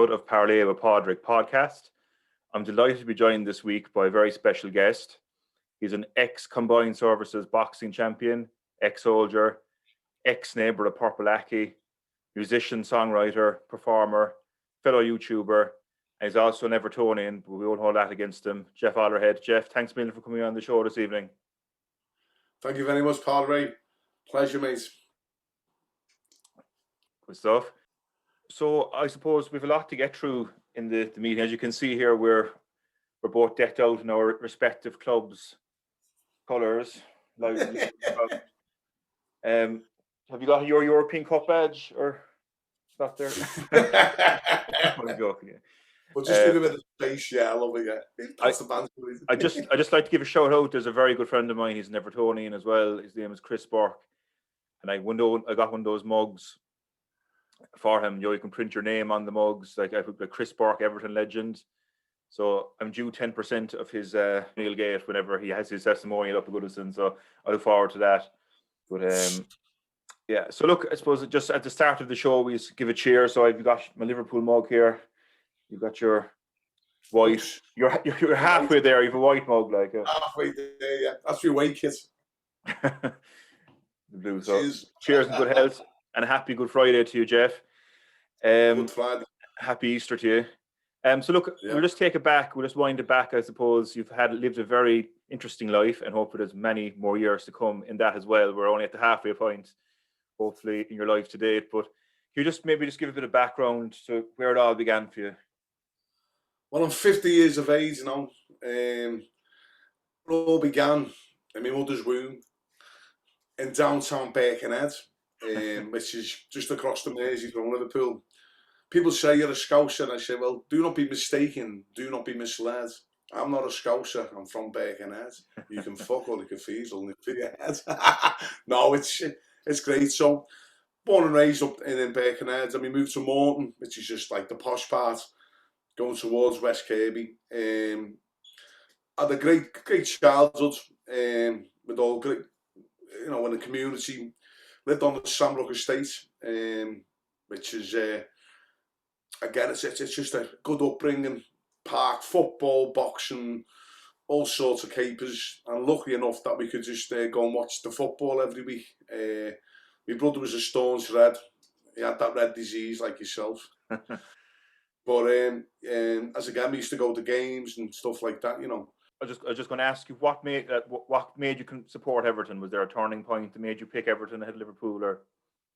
episode of Parlay with Paudcast. I'm delighted to be joined this week by a very special guest. He's an ex-Combined Services boxing champion, ex-soldier, ex-neighbour of Purple Akki, musician, songwriter, performer, fellow YouTuber, and he's also an Evertonian, but we won't hold that against him. Jeff Ollerhead. Jeff, thanks a million for coming on the show this evening. Thank you very much, Parlay. Pleasure, mate. Good stuff. So I suppose we have a lot to get through in the meeting. As you can see here, we're both decked out in our respective clubs' colours. Have you got your European Cup badge or not there? I'm joking. Yeah. But just give a bit of space, yeah, I love it. Yeah. I just like to give a shout out. There's a very good friend of mine. He's an Evertonian as well. His name is Chris Burke, and I got one of those mugs for him. You can print your name on the mugs, like I put the Chris Burke Everton legend. So I'm due 10% of his meal gate whenever he has his testimonial up at Goodison. So I look forward to that. But yeah. So look, I suppose just at the start of the show, we give a cheer. So I've got my Liverpool mug here. You've got your white. You're halfway there. You have a white mug, like halfway there. Yeah, that's your white kit. The blue. So cheers and good health. And a happy Good Friday to you, Jeff. Good Friday. Happy Easter to you. So look, We'll just take it back. We'll just wind it back. I suppose you've lived a very interesting life, and hope there's many more years to come in that as well. We're only at the halfway point, hopefully, in your life to date. But can you just give a bit of background to where it all began for you? Well, I'm 50 years of age now. It all began in my mother's womb in downtown Birkenhead. Which is just across the Mersey from Liverpool. People say you're a Scouser, and I say, well, do not be mistaken, do not be misled. I'm not a Scouser, I'm from Birkenhead. You can fuck all the cathedral in your head. No, it's great. So, born and raised up in Birkenhead, and we moved to Morton, which is just like the posh part, going towards West Kirby. Had a great childhood, with all great, in the community. Lived on the Shamrock Estate, which is, again, it's just a good upbringing. Park, football, boxing, all sorts of capers. And lucky enough that we could just go and watch the football every week. My brother was a staunch red. He had that red disease like yourself. But we used to go to games and stuff like that, I was just going to ask you, what made you support Everton? Was there a turning point that made you pick Everton ahead of Liverpool? Or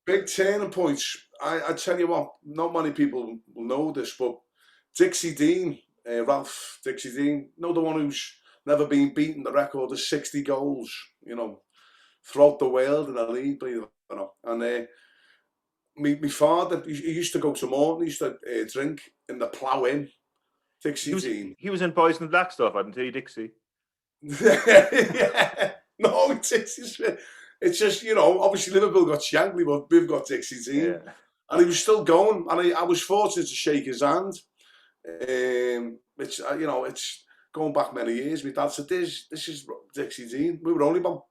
big turning points. I tell you what, not many people will know this, but Dixie Dean, Ralph Dixie Dean, the one who's never been beaten, the record of 60 goals, throughout the world in the league, And my father, he used to go to Morton, he used to drink in the Plough Inn. Dixie Dean. He was in Boys and Black stuff, I can tell you, Dixie. Yeah. No, it's just, obviously Liverpool got Shankly, but we've got Dixie Dean. Yeah. And he was still going, and I was fortunate to shake his hand. Which, it's going back many years. My dad said, this is Dixie Dean. We were only about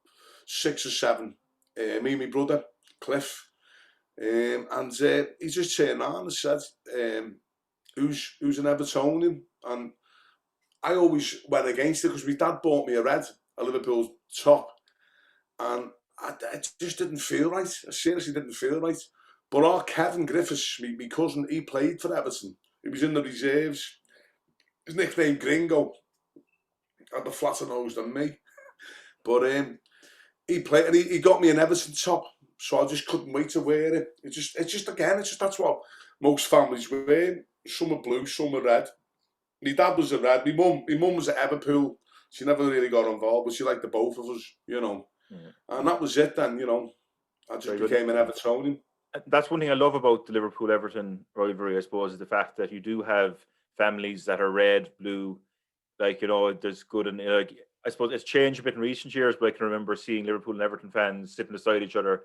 6 or 7. Me and my brother, Cliff. And he just turned around and said, who's an Evertonian? And I always went against it because my dad bought me a Liverpool top, and it just didn't feel right. I seriously didn't feel right. But our Kevin Griffiths, my cousin, he played for Everton. He was in the reserves. His nickname Gringo. Had the flatter nose than me. But he played, and he got me an Everton top, so I just couldn't wait to wear it. It's just that's what most families wear. Some are blue, some are red. My dad was a red. My mum was at Everpool. She never really got involved, but she liked the both of us, Yeah. And that was it then, I just became an Evertonian. That's one thing I love about the Liverpool-Everton rivalry, I suppose, is the fact that you do have families that are red, blue, there's good and I suppose it's changed a bit in recent years, but I can remember seeing Liverpool and Everton fans sitting beside each other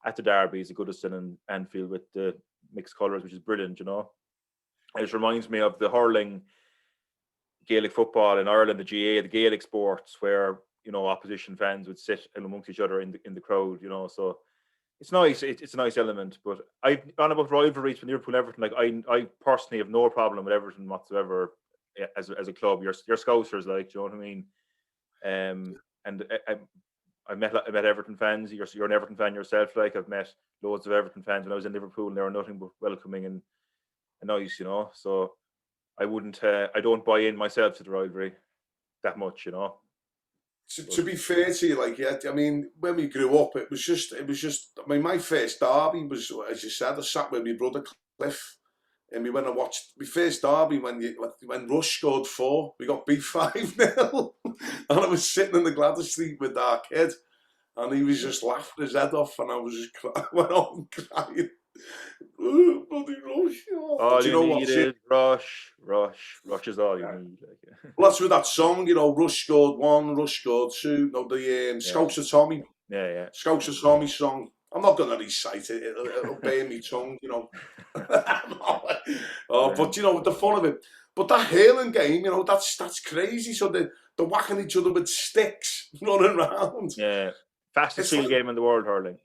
at the derbies at Goodison and Anfield with the mixed colours, which is brilliant, It just reminds me of the hurling, Gaelic football in Ireland, the GA, the Gaelic sports, where opposition fans would sit amongst each other in the crowd, So it's nice. It's a nice element. But on about rivalries from Liverpool and Everton. Like I personally have no problem with Everton whatsoever as a club. You're Scousers, like, do you know what I mean? And I met Everton fans. You're an Everton fan yourself. Like, I've met loads of Everton fans when I was in Liverpool, and they were nothing but welcoming and nice, you know. So I wouldn't. I don't buy in myself to the rivalry that much, you know. To be fair to you, like, yeah, I mean, when we grew up, it was just. I mean, my first derby was, as you said, I sat with my brother Cliff, and we went and watched my first derby when Rush scored 4. We got beat 5-0, and I was sitting in the Gladys Street with our kid, and he was just laughing his head off, and I was just went on crying. Oh, bloody Rush! All you need is Rush. Rush is all you need. Like, well, that's with that song, you know. Rush scored 1, Rush scored 2. No, the Scouts of Tommy. Yeah. Scouts of Tommy song. I'm not going to recite it. It'll burn me tongue, you know. But you know, the fun of it. But that hurling game, you know, that's crazy. So they're whacking each other with sticks, running around. Yeah, fastest field game in the world, hurling.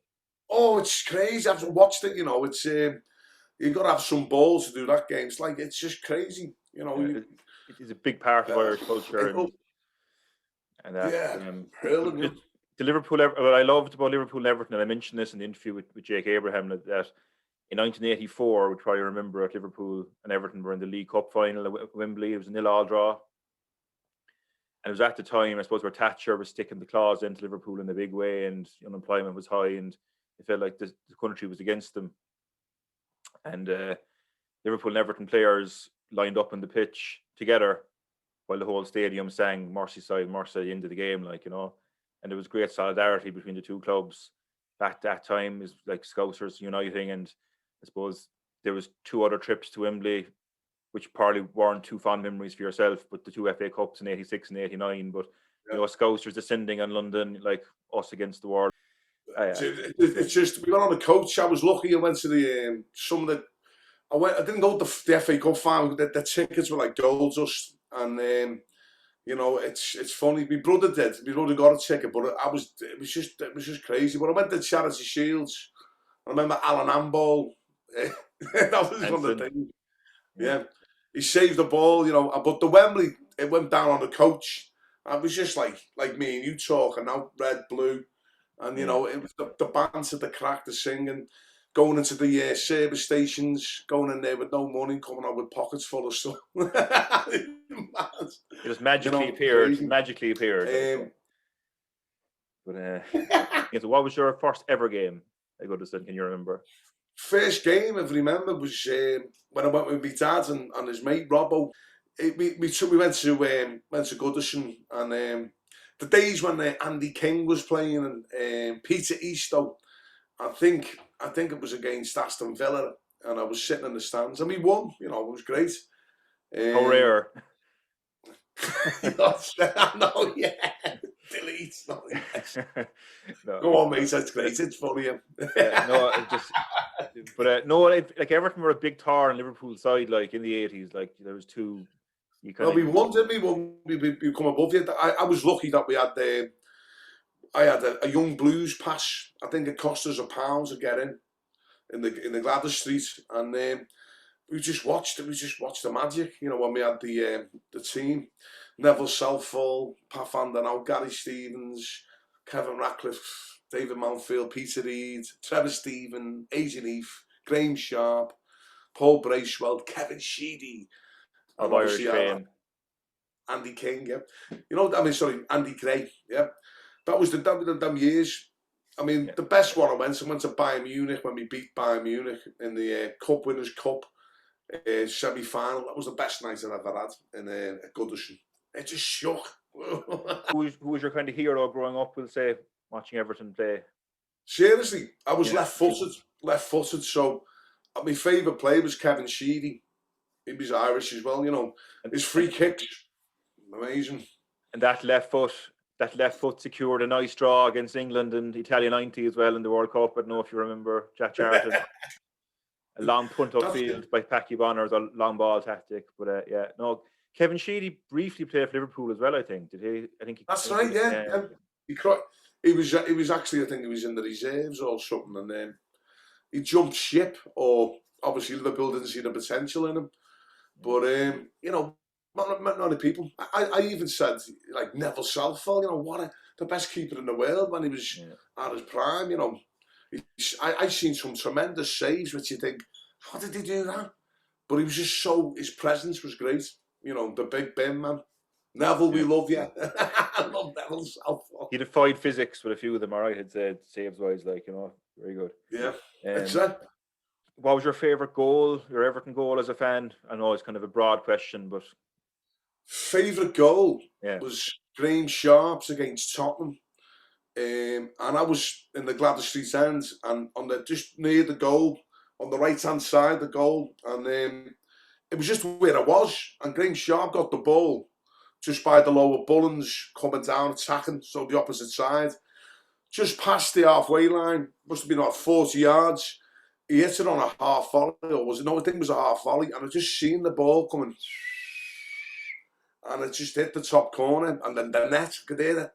Oh, it's crazy. I've watched it. You know, it's you've got to have some balls to do that game. It's like, it's just crazy. You know, it is a big part of Irish culture, and that. Hurling. The Liverpool. What I loved about Liverpool and Everton, and I mentioned this in the interview with Jake Abraham, that in 1984, which probably remember, at Liverpool and Everton were in the League Cup final at Wembley. It was a 0-0 draw. And it was at the time, I suppose, where Thatcher was sticking the claws into Liverpool in a big way, and unemployment was high, and it felt like the country was against them. And Liverpool and Everton players lined up on the pitch together while the whole stadium sang Merseyside, Merseyside, the end of the game, like, you know. And there was great solidarity between the two clubs. That time is like Scousers uniting, and I suppose there was 2 other trips to Wembley, which probably weren't too fond memories for yourself, but the 2 FA Cups in 86 and 89. But, you know, Scousers descending on London, like us against the world. It's just, we went on a coach. I was lucky. I went to the I didn't go to the FA Cup final. The tickets were like gold dust, and you know, it's funny. My brother did. My brother got a ticket, but it was just crazy. But I went to Charity Shields. I remember Alan Amball. That was one of the things. Yeah, he saved the ball, you know. But the Wembley, it went down on the coach. I was just like me and you talking now, red, blue, and you know, it was the banter, the crack, the singing, going into the service stations, going in there with no money, coming out with pockets full of stuff. It just magically appeared. Magically appeared. So what was your first ever game? Can you remember? First game I remember was when I went with my dad and his mate Robbo. We went to Goodison, and the days when Andy King was playing and Peter Eastoe. I think it was against Aston Villa, and I was sitting in the stands, and we won. You know, it was great. How rare. No, yeah. Delete. No, yes. No. Go on, mate. That's great. It's funny. Like Everton were a big tar on Liverpool's side, like in the 80s. Like there was 2. We won, didn't we? We come above you. I was lucky that we had I had a young blues pass. I think it cost us £1 to get in the Gladys Street, and we just watched the magic. You know, when we had the team. Neville Southall, Pat Van Den Hout, Gary Stevens, Kevin Ratcliffe, David Mountfield, Peter Reid, Trevor Stephen, Adrian Heath, Graham Sharp, Paul Bracewell, Kevin Sheedy, of Irish fame, Andy King, yeah. You know, Andy Gray, yeah. That was them years. I mean, the best one I went to Bayern Munich when we beat Bayern Munich in the Cup Winners' Cup semi-final. That was the best night I've ever had in at Goodison. It just shook. Who was your kind of hero growing up, we'll say, watching Everton play? Seriously, I was left-footed, so my favourite player was Kevin Sheedy. He was Irish as well, you know. His free kicks, amazing. And that left foot secured a nice draw against England and Italia 90 as well in the World Cup. I don't know if you remember Jack Charlton. A long punt upfield by Packy Bonner's a long ball tactic. But Kevin Sheedy briefly played for Liverpool as well, I think. Did he? I think he. That's right, yeah. He was actually, I think he was in the reserves or something, and he jumped ship, or obviously Liverpool didn't see the potential in him. But you know, not many people. I even said, like, Neville Southall, you know, the best keeper in the world when he was at his prime. You know, I seen some tremendous saves, which you think, how did he do that? But he was just his presence was great. You know, the big Ben man. Neville, we love you. I love Neville Southall. He defied physics with a few of them, all right, had said, saves wise, like, you know, very good. Yeah, exactly. What was your favourite goal, your Everton goal as a fan? I know it's kind of a broad question, but... Favourite goal was Graham Sharp's against Tottenham. And I was in the Gladys Street end, and just near the goal, on the right-hand side of the goal, and it was just where I was, and Graham Sharp got the ball just by the lower Bullens coming down, attacking, so the opposite side. Just past the halfway line, must have been like 40 yards. He hit it on a half volley, or was it? No, I think it was a half volley, and I just seen the ball coming, and it just hit the top corner, and then the net, could hear it.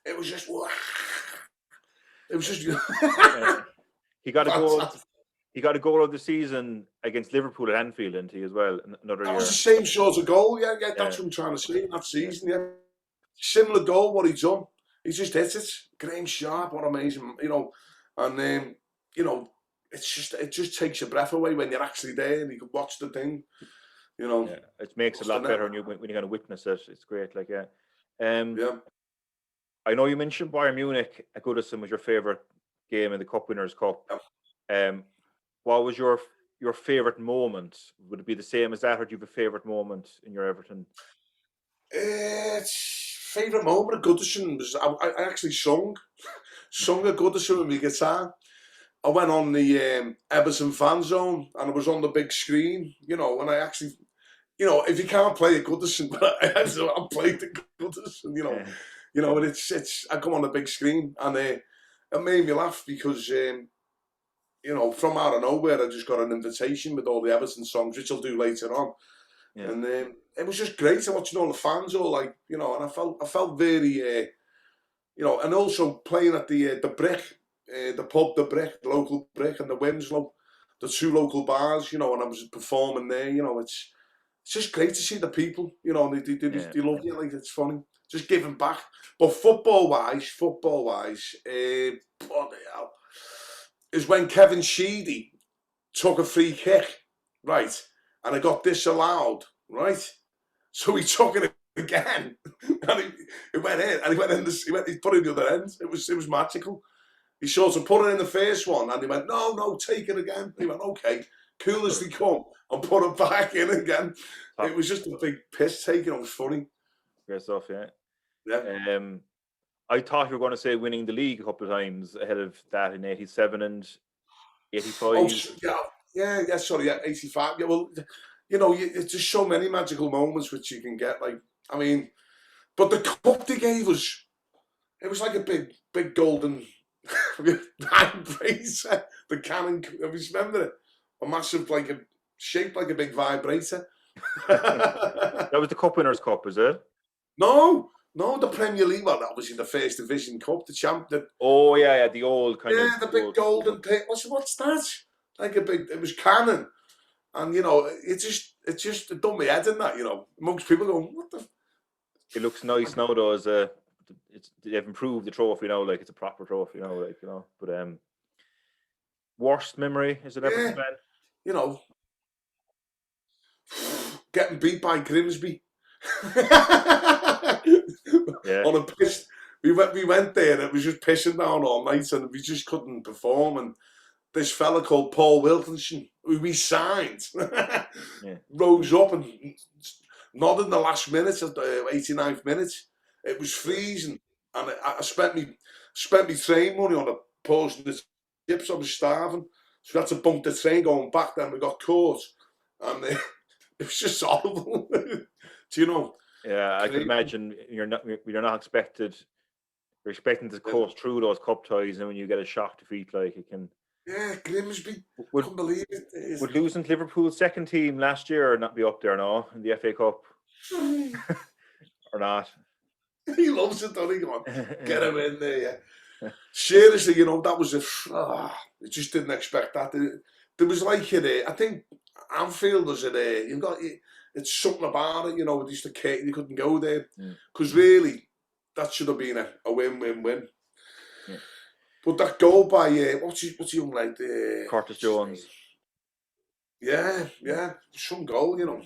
It was just, it was just. He got a goal. He got a goal of the season against Liverpool at Anfield, didn't he, as well? Another year. That was the same sort of goal, yeah. That's what I'm trying to say. That season, similar goal. What he done, he just hit it. Graham Sharp, what amazing, you know, and you know, it just takes your breath away when you're actually there and you can watch the thing. You know, it makes it a lot better when you're going to witness it. It's great, like yeah. I know you mentioned Bayern Munich at Goodison was your favourite game in the Cup Winners' Cup. What was your favourite moment? Would it be the same as that, or do you have a favourite moment in your Everton? Favourite moment at Goodison was I actually sung at Goodison with my guitar. I went on the Everton fan zone, and I was on the big screen, you know, and I actually, you know, if you can't play at Goodison, but I played at Goodison, you know. Yeah. You know, and it's I come on the big screen, and it made me laugh because you know, from out of nowhere, I just got an invitation with all the Everton songs, which I'll do later on. Yeah. And it was just great watching all the fans, all like, you know, and I felt very, you know, and also playing at the Brick, the pub, the Brick, the local Brick, and the Winslow, the two local bars, you know, and I was performing there, you know, it's just great to see the people, you know, and they love you, like, it's funny, just giving back. But football-wise, bloody hell, is when Kevin Sheedy took a free kick, right, and it got disallowed, right? So he took it again, and he went in, and he put it in the other end. It was magical. He sort of put it in the first one, and he went, no, take it again. He went, okay, cool as they come, and put it back in again. It was just a big piss take, it was funny. Great stuff, yeah. Yeah. I thought you were going to say winning the league a couple of times ahead of that in 87 and 85. Oh, yeah, sorry, 85. Yeah, well, you know, it's just so many magical moments which you can get. Like, I mean, but the cup they gave us, it was like a big golden vibrator. The cannon, have you remember it? A massive, shaped like a big vibrator. That was the Cup Winners' Cup, is it? No, the Premier League. Well, obviously the First Division Cup, the champ. The old kind of. Yeah, the big golden pit. What's that? Like a big. It was cannon, and you know, it just done me head in that. You know, most people go, what the. It looks nice now, though. They've improved the trophy now. Like, it's a proper trophy now. Like, you know, but worst memory is it Everton fan? You know, getting beat by Grimsby. On a piss. We went there and it was just pissing down all night and we just couldn't perform, and this fella called Paul Wilkinson, who we signed, rose up and nodded in the last minute of the 89th minute. It was freezing, and I spent me train money on a portion of the chips. I was starving, so we had to bunk the train going back. Then we got caught, and it was just horrible. Do you know? Yeah, I can imagine you're not expected. You're expecting to coast through those cup ties, and when you get a shock defeat, like, it can. Yeah, Grimsby. Couldn't believe it. Would losing to Liverpool's second team last year not be up there now in the FA Cup, or not? He loves it, doesn't he? Go on, get him in there, yeah. Seriously, you know, that was I just didn't expect that. There was like I think Anfield was you got it's something about it, you know. At least you couldn't go there because really that should have been a win-win-win. Yeah. But that goal by what's the young lad? Curtis Jones. Yeah, some goal, you know.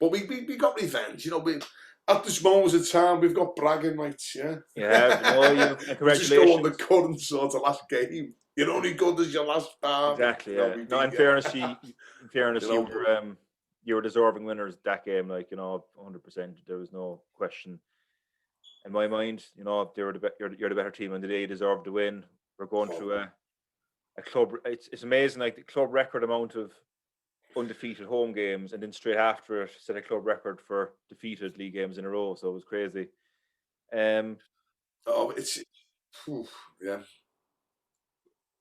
But we got revenge, you know. At this moment of time, we've got bragging rights, yeah. Yeah, you. Congratulations. Just go on the current sort of last game. You're only good as your last time. Exactly. Yeah. No, in fairness, you were deserving winners that game. Like, you know, 100%. There was no question in my mind. You know, you're the better team, and they deserved to win. We're going through a club. It's amazing. Like the club record amount of undefeated home games, and then straight after it set a club record for defeated league games in a row. So it was crazy. Yeah.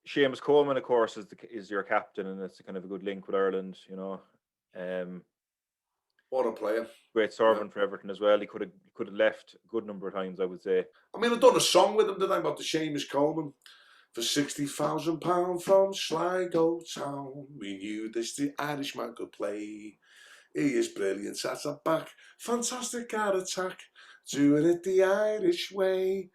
Seamus Coleman, of course, is your captain, and it's kind of a good link with Ireland. You know, what a player! Great servant for Everton as well. He could have left a good number of times, I would say. I mean, I've done a song with him today about the Seamus Coleman. For £60,000 from Sligo town, we knew the Irishman could play. He is brilliant at the back, fantastic at attack, doing it the Irish way.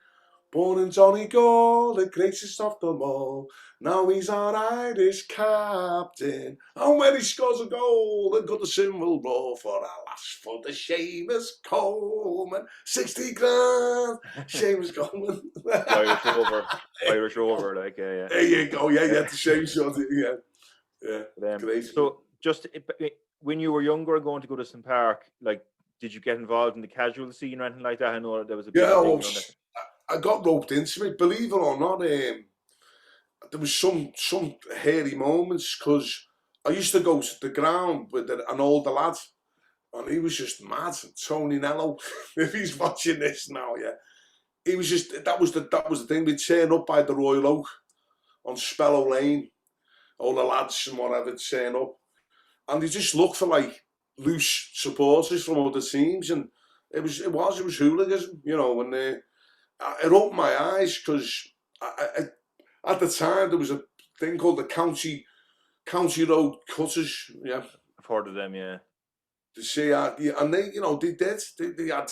Born in Donegal, the greatest of them all. Now he's our Irish captain. And when he scores a goal, they've got the cymbal roll for alas for the Seamus Coleman. 60 grand, Seamus Coleman. Irish Rover, like, yeah. There you go, yeah, the same sort of, yeah. Great. So, just when you were younger going to go to St. Park, like, did you get involved in the casual scene or anything like that? I know there was a big thing on it. I got roped into it, believe it or not. There was some hairy moments because I used to go to the ground with an older lad, and he was just mad. Tony Nello, if he's watching this now, yeah, he was just that was the thing. We'd turn up by the Royal Oak on Spellow Lane, all the lads and whatever turn up, and they just look for like loose supporters from other teams, and it was hooliganism, you know, and it opened my eyes because at the time there was a thing called the County Road Cutters. Yeah, I've heard of them. Yeah, and they, you know, they had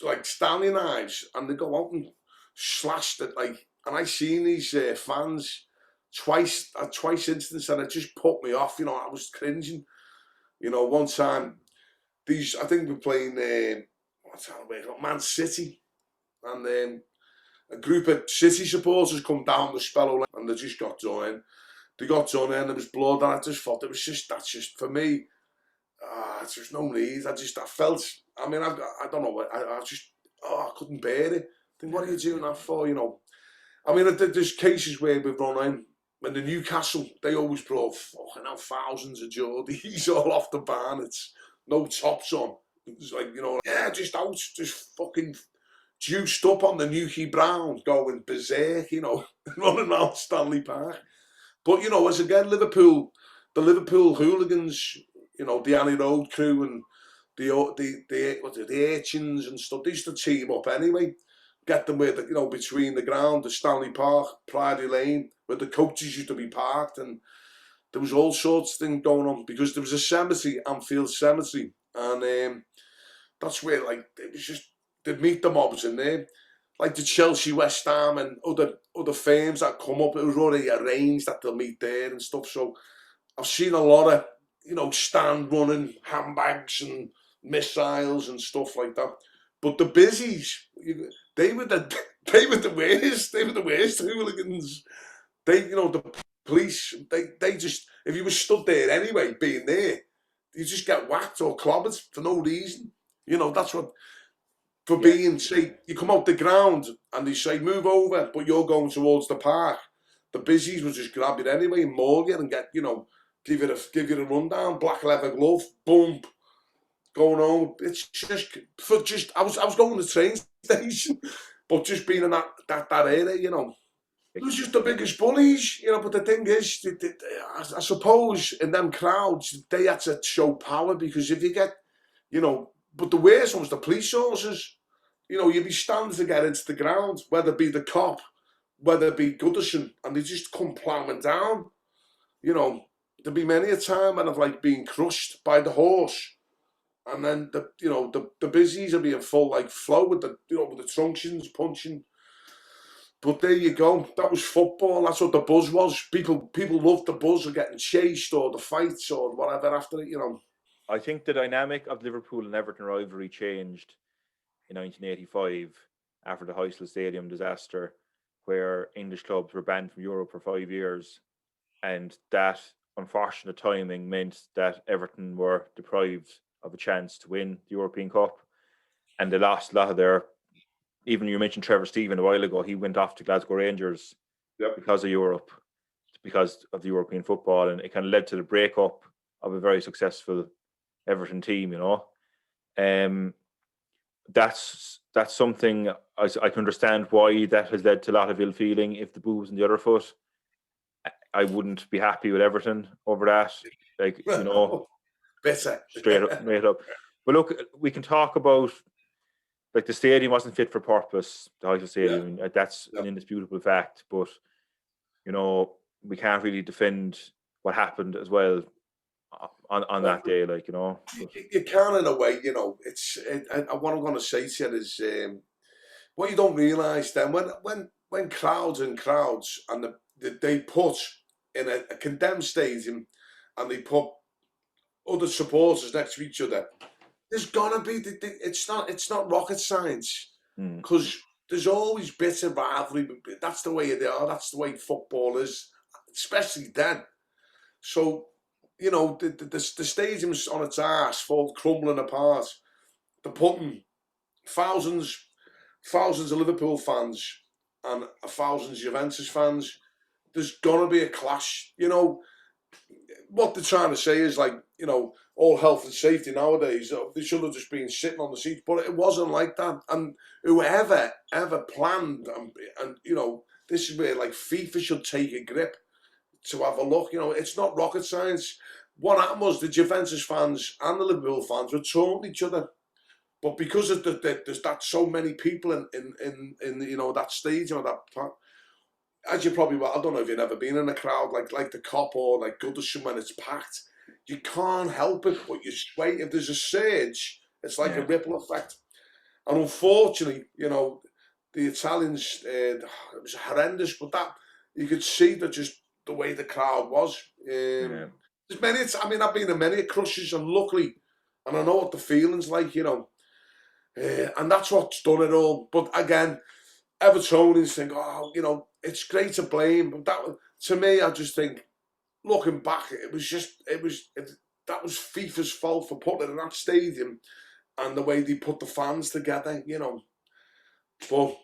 like Stanley knives, and they go out and slashed it like. And I seen these fans twice instance, and it just put me off. You know, I was cringing. You know, one time I think we're playing Man City. And a group of City supporters come down the Spellow Lane and they just got done in. They got done in, there was blood, and I just thought that's just, for me, it's just no need. I felt, I mean, I don't know, I couldn't bear it. I think, what are you doing that for, you know? I mean, there's cases where we've run in, when the Newcastle, they always brought thousands of Geordies all off the barn. It's no tops on. It's like, you know, just fucking juiced up on the Newquay Brown, going berserk, you know, running around Stanley Park. But, you know, as again, the Liverpool hooligans, you know, the Alley Road crew and the urchins and stuff, they used to team up anyway, get them with, you know, between the ground, the Stanley Park, Priory Lane, where the coaches used to be parked, and there was all sorts of things going on because there was a cemetery, Anfield Cemetery, and that's where, like, it was just, they'd meet the mobs in there, like the Chelsea, West Ham, and other firms that come up. It was already arranged that they'll meet there and stuff. So I've seen a lot of, you know, stand running, handbags and missiles and stuff like that. But the busies, they were the worst. They were the worst hooligans. They, you know, the police. They just, if you were stood there anyway, being there, you just get whacked or clobbered for no reason. You know, that's what. For being, say, you come out the ground and they say, move over, but you're going towards the park. The busies will just grab you anyway and maul you and get, you know, give you a rundown, black leather glove, boom, going home. It's just, I was going to the train station, but just being in that area, you know. It was just the biggest bullies, you know, but the thing is, I suppose in them crowds, they had to show power because if you get, you know, but the worst ones, the police officers, you'd be standing to get into the ground, whether it be the Cop, whether it be Goodison, and they just come ploughing down. There'd be many a time when I've like been crushed by the horse, and then the busies are being full like flow with the truncheons punching. But there you go. That was football. That's what the buzz was. People loved the buzz of getting chased or the fights or whatever after it. I think the dynamic of Liverpool and Everton rivalry changed in 1985 after the Heysel Stadium disaster, where English clubs were banned from Europe for 5 years, and that unfortunate timing meant that Everton were deprived of a chance to win the European Cup, and they lost a lot of their. Even you mentioned Trevor Stephen a while ago. He went off to Glasgow Rangers because of Europe, because of the European football, and it kind of led to the breakup of a very successful Everton team. That's something I can understand why that has led to a lot of ill feeling. If the boo was on the other foot, I wouldn't be happy with Everton over that. Better straight up. But look, we can talk about. Like the stadium wasn't fit for purpose, the Heysel Stadium. That's an indisputable fact. But we can't really defend what happened as well on that day. You can in a way. It's what I'm going to say to you is what you don't realise then when crowds and they put in a condemned stadium and they put other supporters next to each other. There's gonna be it's not rocket science, because there's always bitter rivalry. That's the way they are. That's the way football is, especially then. So the stadium's on its arse, fall crumbling apart. They're putting thousands of Liverpool fans and thousands of Juventus fans. There's gonna be a clash. What they're trying to say is all health and safety nowadays. They should have just been sitting on the seats, but it wasn't like that. And whoever ever planned, and this is where FIFA should take a grip to have a look. It's not rocket science. What happened was the Juventus fans and the Liverpool fans were taunting each other, but because of there's that so many people in that stadium, as you probably well, I don't know if you've ever been in a crowd like the Cop or like Goodison when it's packed. You can't help it, but you sway. If there's a surge, it's like a ripple effect. And unfortunately, the Italians, it was horrendous, but that you could see that just the way the crowd was. There's many. I've been in many crushes, and luckily, and I know what the feeling's like, and that's what's done it all. But again, Evertonians think, it's great to blame, but to me, I just think, looking back, that was FIFA's fault for putting it in that stadium and the way they put the fans together, But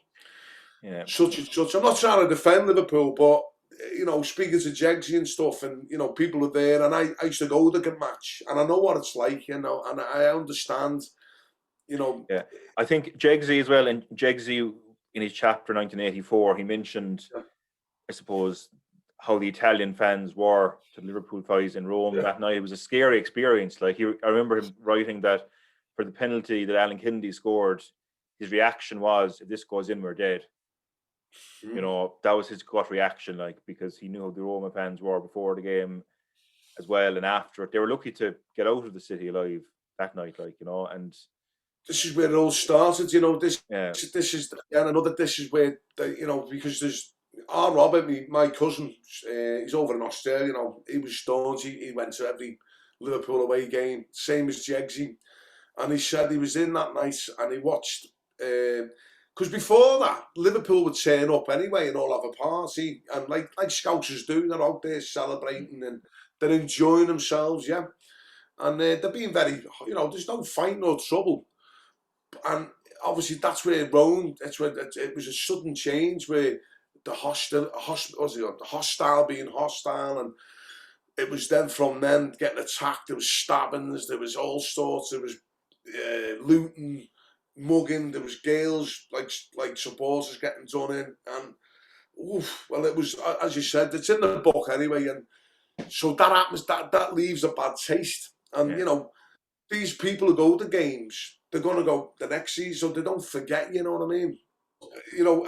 such and such. I'm not trying to defend Liverpool, but speaking to Jegsy and stuff, and people are there, and I used to go to the match, and I know what it's like, and I understand, Yeah, I think Jegsy as well, and Jegsy in his chapter 1984, he mentioned, I suppose, how the Italian fans were to Liverpool guys in Rome that night. It was a scary experience. I remember him writing that for the penalty that Alan Kennedy scored, his reaction was, if this goes in, we're dead. That was his gut reaction, because he knew how the Roma fans were before the game as well, and after it. They were lucky to get out of the city alive that night, and this is where it all started, this is, and another, this is where, because there's, our Robert, my cousin, he's over in Australia, he was staunch, he went to every Liverpool away game, same as Jegsy, and he said he was in that night, and he watched, because before that, Liverpool would turn up anyway and all have a party, and like Scousers do, they're out there celebrating, and they're enjoying themselves, and they're being very, there's no fight, no trouble. And obviously that's where Rome, it was a sudden change where the hostile being hostile, and it was then from then getting attacked. There was stabbings, there was all sorts, there was looting, mugging, there was girls like supporters getting done in, and it was, as you said, it's in the book anyway, and so that happens, that leaves a bad taste, and these people who go to games, they're going to go the next season, so they don't forget, you know what I mean? You know,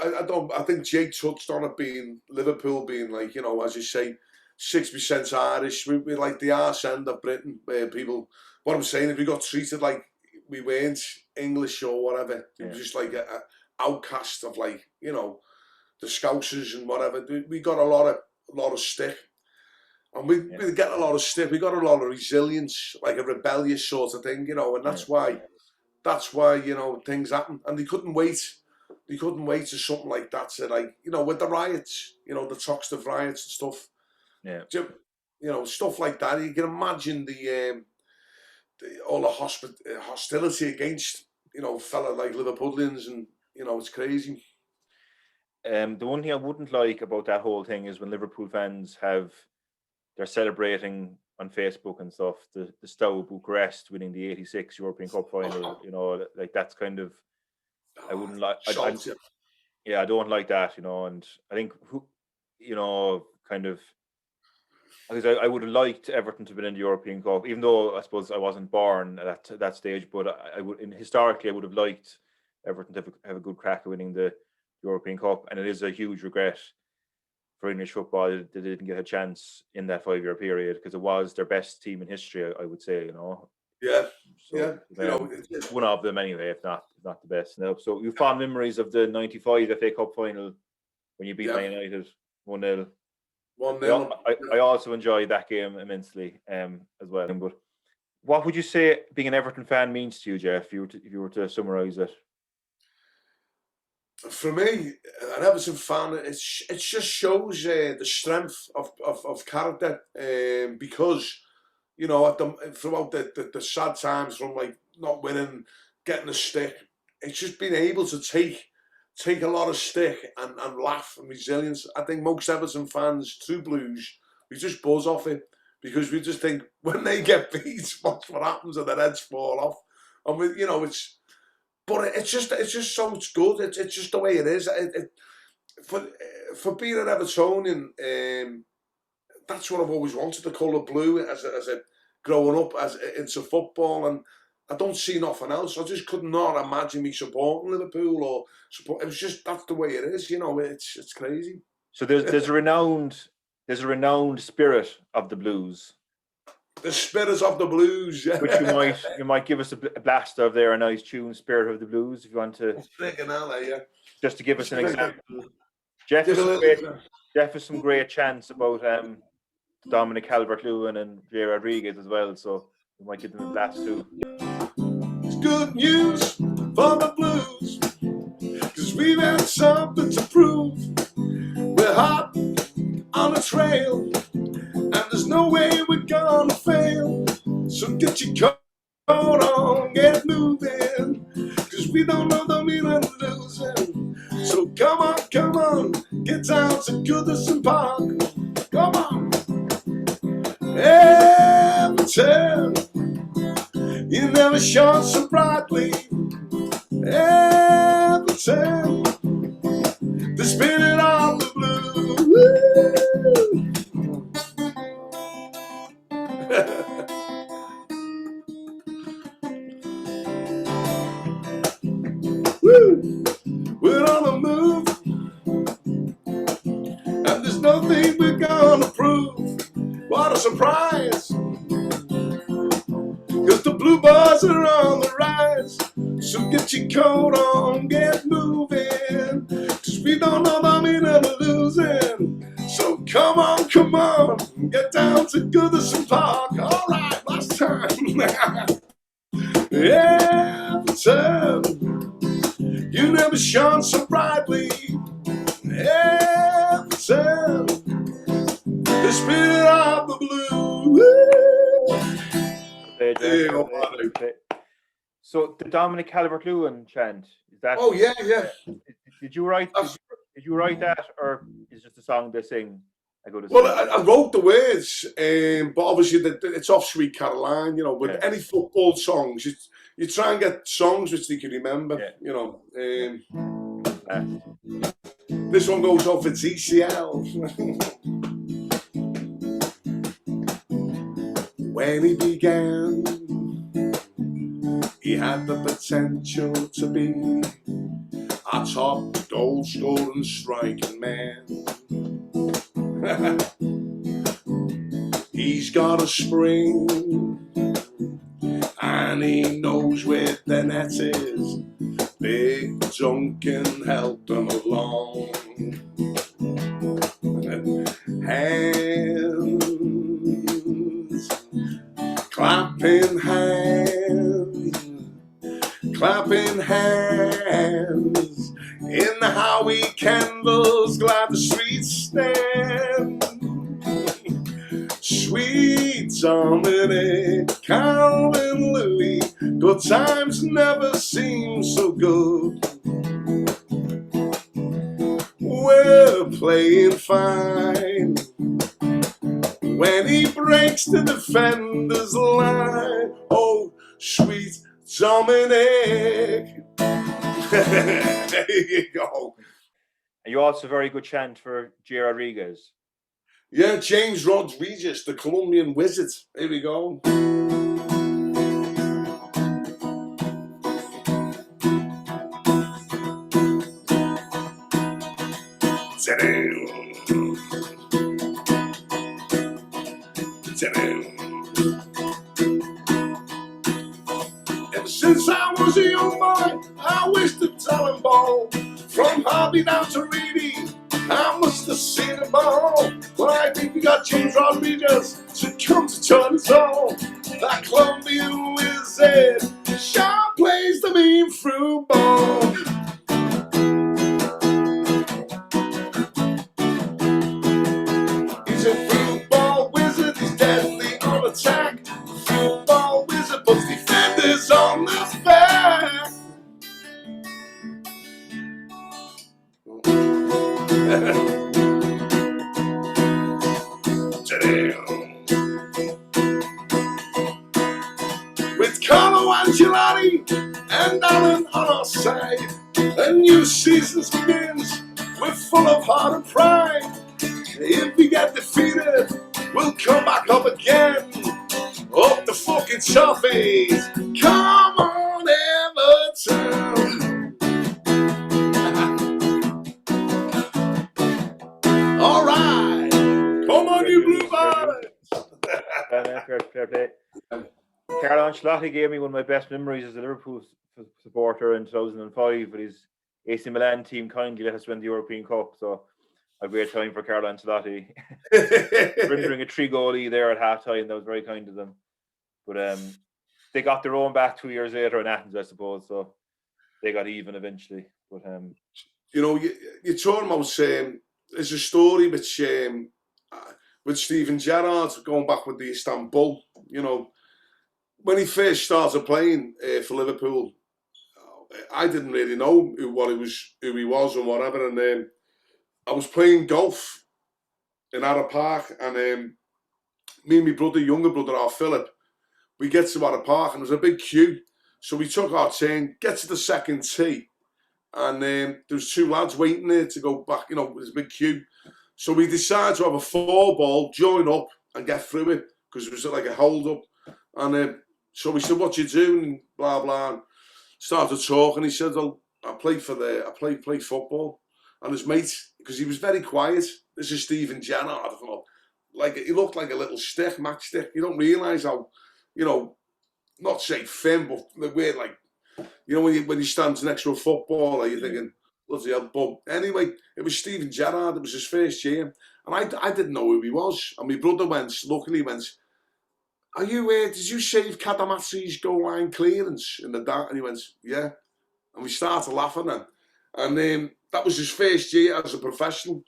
I think Jake touched on it being, Liverpool being like, you know, as you say, 60% Irish. We're like the arse end of Britain, where people, what I'm saying, if we got treated like we weren't English or whatever, it was just like a outcast of, like, you know, the Scousers and whatever. We got a lot of stick. And we get a lot of stick. We got a lot of resilience, like a rebellious sort of thing, you know, and that's why, you know, things happen. And they couldn't wait. They couldn't wait to something like that to, like, you know, with the riots, you know, the Toxteth riots and stuff. Yeah. You know, stuff like that. You can imagine all the hostility against, you know, fella like Liverpoolians, and, you know, it's crazy. The one thing I wouldn't like about that whole thing is when Liverpool fans they're celebrating on Facebook and stuff, the Steaua Bucharest winning the '86 European Cup final. You know, like, that's kind of, I wouldn't like. I don't like that. You know, and I think, you know, kind of, because I would have liked Everton to have been in the European Cup, even though I suppose I wasn't born at that stage. But I would, historically, I would have liked Everton to have a good crack at winning the European Cup, and it is a huge regret for English football that they didn't get a chance in that 5-year period, because it was their best team in history, I would say, you know. Yeah, so, yeah. You know, one of them anyway, if not the best. Now, so you fond memories of the '95 FA Cup final when you beat Man United 1-0. 1-0. I also enjoyed that game immensely, as well. But what would you say being an Everton fan means to you, Jeff, if you were to summarise it? For me, an Everton fan, it just shows the strength of character, because, you know, throughout the sad times from, like, not winning, getting a stick, it's just been able to take a lot of stick and laugh and resilience. I think most Everton fans, true Blues, we just buzz off it, because we just think when they get beat, watch what happens, and their heads fall off. And we, you know, but it's just so it's good. It's just the way it is. For being an Evertonian, that's what I've always wanted, the colour blue as a growing up into football, and I don't see nothing else. I just could not imagine me supporting Liverpool or support. It was just, that's the way it is, you know. It's crazy. So there's a renowned spirit of the Blues. The spirit of the Blues, yeah. Which you might give us a blast of there, a nice tune, Spirit of the Blues, if you want to. Yeah. Just to give us an example. Jeff has some great chants about Dominic Calvert-Lewin and Jay Rodriguez as well, so we might give them a blast too. It's good news for the Blues, because we've had something to prove. We're hot on the trail, and there's no way we're gonna fail. So get your coat on, get moving, because we don't know the meaning of losing. So come on, get down to Goodison Park. Come on, Everton, you never shone so brightly. Everton, the spirit of the blue. Woo! We're on the move, and there's nothing we're gonna prove. What a surprise! Cause the Blue Boys are on the rise. So get your coat on, get moving, cause we don't know the meaning of losing. So come on, get down to Goodison Park. Alright, last time. Everton, you never shone so brightly. Everton, the spirit of the blue. So the Dominic Calvert-Lewin chant, is that? Oh yeah. Did you write that, or is it just a song they sing? I wrote the words, but obviously it's off Sweet Caroline, you know. But any football songs, you try and get songs which they can remember, you know. This one goes off for TCL. When he began, He had the potential to be a top goal scoring striking man. He's got a spring and he knows where the net is. Big Duncan helped him along. Hands, clapping hands, in the Howie candles, glad the streets stand. Sweet Dominic, Calvin, Louis, good times never seem so good. We're playing fine when he breaks the defender's line. Oh, sweet Dominic. There you go. And you also very good chant for Gerrard Rodriguez. Yeah, James Rodriguez, the Colombian wizard. Here we go. Ever since I was a young boy, I wished to tell him ball. From Harvey down to Reedy, I must have seen a ball. Well, I think we got James Rodriguez to come to turn us on. That Colombian wizard sure plays the mean through ball. He's a football wizard, he's deadly on attack. Football wizard puts defenders on the back. With Carlo Ancelotti and Alan on our side, a new season begins. We're full of heart and pride. If we get defeated, we'll come back up again. Up the fucking toughies. Come on, Everton. All right. Come on, you blue bonnets. Fair play. Carlo Ancelotti gave me one of my best memories as a Liverpool supporter in 2005 with his AC Milan team kindly let us win the European Cup. So a great time for Carlo Ancelotti. Rendering a 3-goal lead there at half-time. That was very kind of them. But they got their own back 2 years later in Athens, I suppose. So they got even eventually. But you know, you're talking about there's a story with Steven Gerrard going back with the Istanbul. You know, when he first started playing for Liverpool, I didn't really know who he was and whatever. And I was playing golf in Arrow Park, and me and my brother, younger brother, our Philip, we get to Arrow Park, and there was a big queue. So we took our turn, get to the second tee, and there was 2 lads waiting there to go back. You know, there's a big queue. So we decided to have a 4-ball, join up, and get through it because it was like a hold up. And so we said, "What you doing?" Blah blah. And started talking. He said, "Oh, I play football." And his mate, because he was very quiet. This is Steven Gerrard. I thought, like he looked like a little stick, matchstick. You don't realise how, you know, not say thin, but the way like, you know, when you stand next to a footballer, you're thinking, bloody hell. But anyway, it was Steven Gerrard. It was his first year, and I didn't know who he was. And my brother luckily went, "Are you did you save Kadamatsi's goal line clearance in the dark?" And he went, "Yeah." And we started laughing then. And that was his first year as a professional.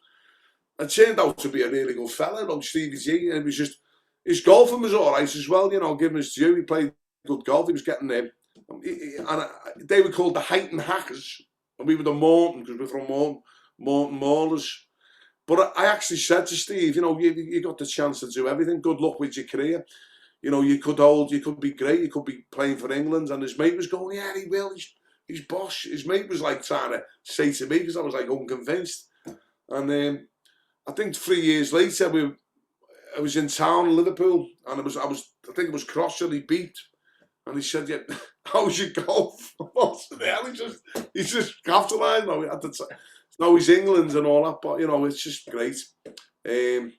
It turned out to be a really good fella, though, Stevie G. And it was just, his golfing was all right as well, you know, given his due. He played good golf. He was getting there. And they were called the Heighton Hackers. And we were the Morton, because we're from Morton Maulers. But I actually said to Steve, you know, you got the chance to do everything. Good luck with your career. You know, you could be great, you could be playing for England. And his mate was going, "Yeah, he will. He's boss." His mate was like trying to say to me, because I was like unconvinced. And I think 3 years later, I was in town in Liverpool, and I think it was Crosser he beat. And he said, "Yeah, how's your golf? What's the hell? He's just capitalised now. Now he's England and all that, but you know, it's just great. And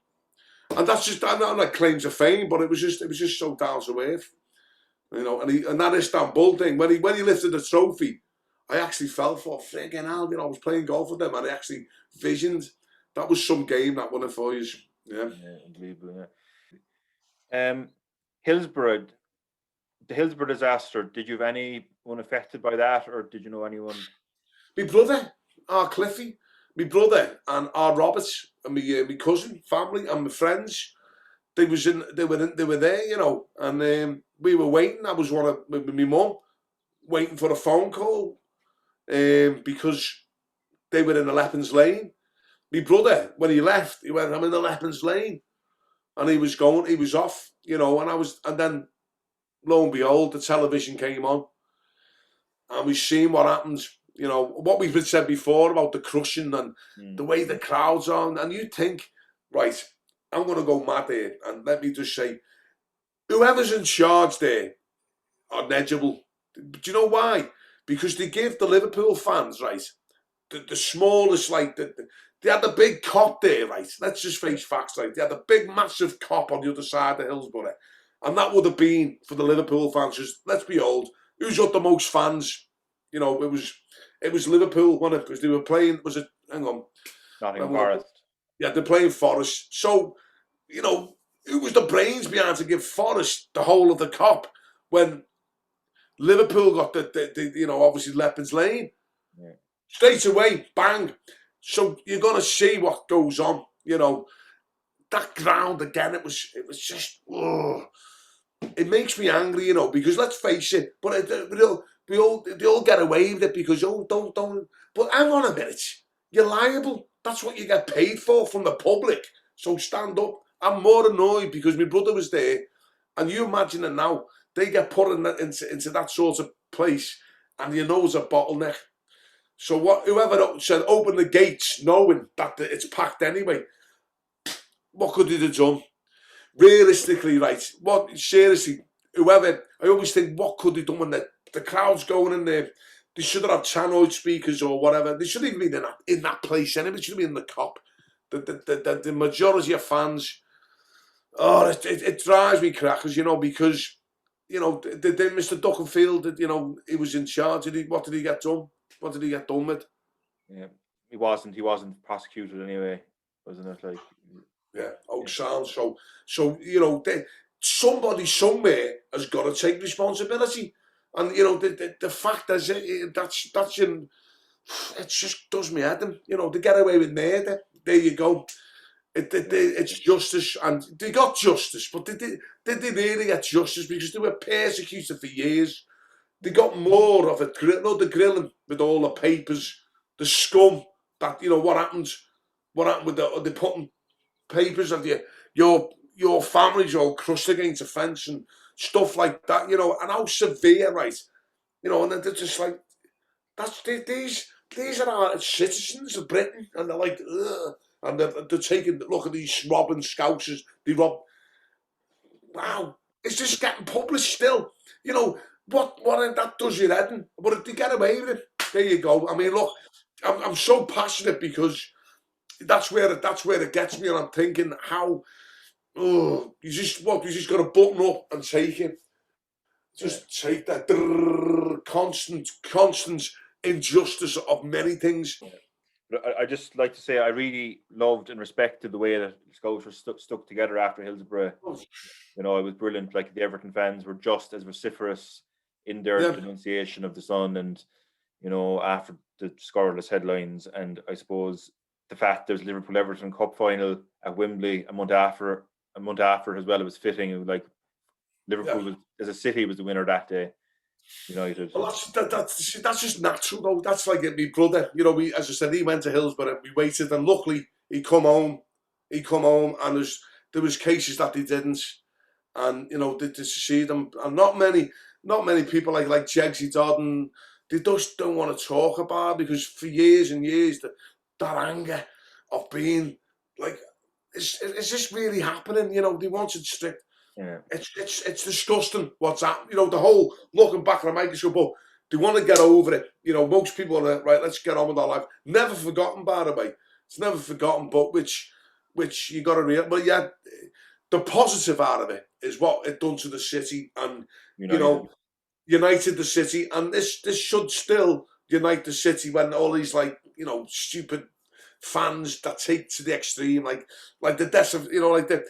that's just not like claims of fame, but it was just so down to earth. You know, and that Istanbul thing, when he lifted the trophy, I actually felt for friggin' hell, you know, I was playing golf with them and I actually visioned that was some game that won it for you. Yeah. Unbelievable, yeah. Hillsborough, the Hillsborough disaster, did you have anyone affected by that, or did you know anyone? My brother, our Cliffy, my brother and our Roberts and my cousin, family and my friends, they were there, you know, and we were waiting. I was with my mum waiting for a phone call because they were in the Leppins Lane. My brother, when he left, he went, I'm in the Leppins Lane. And he was off, you know, and then lo and behold, the television came on and we seen what happened, you know, what we've said before about the crushing and the way the crowd's on. And you think, right, I'm going to go mad here. And let me just say, whoever's in charge there are negligible. Do you know why? Because they give the Liverpool fans, right, the smallest, like, they had the big cop there, right? Let's just face facts, right? They had the big, massive cop on the other side of Hillsborough. And that would have been, for the Liverpool fans, just, let's be old, who's got the most fans? You know, it was Liverpool, wasn't it? Because they were playing, hang on. Nottingham Forest. Yeah, they're playing Forest. So, you know, who was the brains behind to give Forest the whole of the cop when Liverpool got the you know, obviously Leppins Lane? Yeah. Straight away, bang. So you're going to see what goes on, you know. That ground, again, it was just, it makes me angry, you know, because let's face it, but they all get away with it because, don't, but hang on a minute, you're liable. That's what you get paid for from the public. So stand up. I'm more annoyed because my brother was there, and you imagine it now, they get put into that sort of place, and you know it's a bottleneck. So whoever said open the gates, knowing that it's packed anyway, what could they have done? Realistically, right? Seriously, whoever, I always think, what could they have done when the crowd's going in there? They should have channel speakers or whatever. They shouldn't even be in that place anyway. They should have been in the cop. The majority of fans, it drives me crackers, you know, because, you know, Mr. Duckenfield, you know, he was in charge. What did he get done? What did he get done with? Yeah, he wasn't prosecuted anyway, wasn't it? Like, yeah, sound. So you know, somebody somewhere has got to take responsibility, and you know, the fact is, that's in, it just does me head in. You know, to get away with murder, there you go. It's justice, and they got justice, but did they really get justice? Because they were persecuted for years. They got more of it. The grilling with all the papers, the scum. That, you know, what happened with they putting papers of your family's all crushed against a fence and stuff like that. You know, and how severe, right? You know, and they're just like, these are our citizens of Britain, and they're like, ugh. And they're taking look at these robbing scousers. They rob. Wow, it's just getting published still. You know. What that does your head in. But if they get away with it, there you go. I mean, look, I'm so passionate because that's where it gets me, and I'm thinking how you just got to button up and take it. Just take that constant injustice of many things. But I just like to say I really loved and respected the way that Scouts were stuck together after Hillsborough. You know, it was brilliant. Like, the Everton fans were just as vociferous in their denunciation of the Sun, and, you know, after the scoreless headlines, and I suppose the fact there's Liverpool-Everton Cup final at Wembley a month after as well, it was fitting. It was like Liverpool as a city was the winner that day. United. Well, that's just natural though. That's like my brother. You know, as I said, he went to Hillsborough. We waited, and luckily he come home, and there was cases that he didn't, and you know, to see them, and not many people like Jegsy Dodd, and they just don't want to talk about it, because for years and years that anger of being like, is this really happening? You know, they wanted strict. Yeah. It's disgusting what's happened. You know, the whole looking back at the microscope, but they want to get over it. You know, most people are right. Let's get on with our life. Never forgotten, by the way. It's never forgotten, but which you got to realize. But yeah, the positive out of it is what it done to the city, and you know, united the city, and this should still unite the city when all these like stupid fans that take to the extreme, like the deaths of like the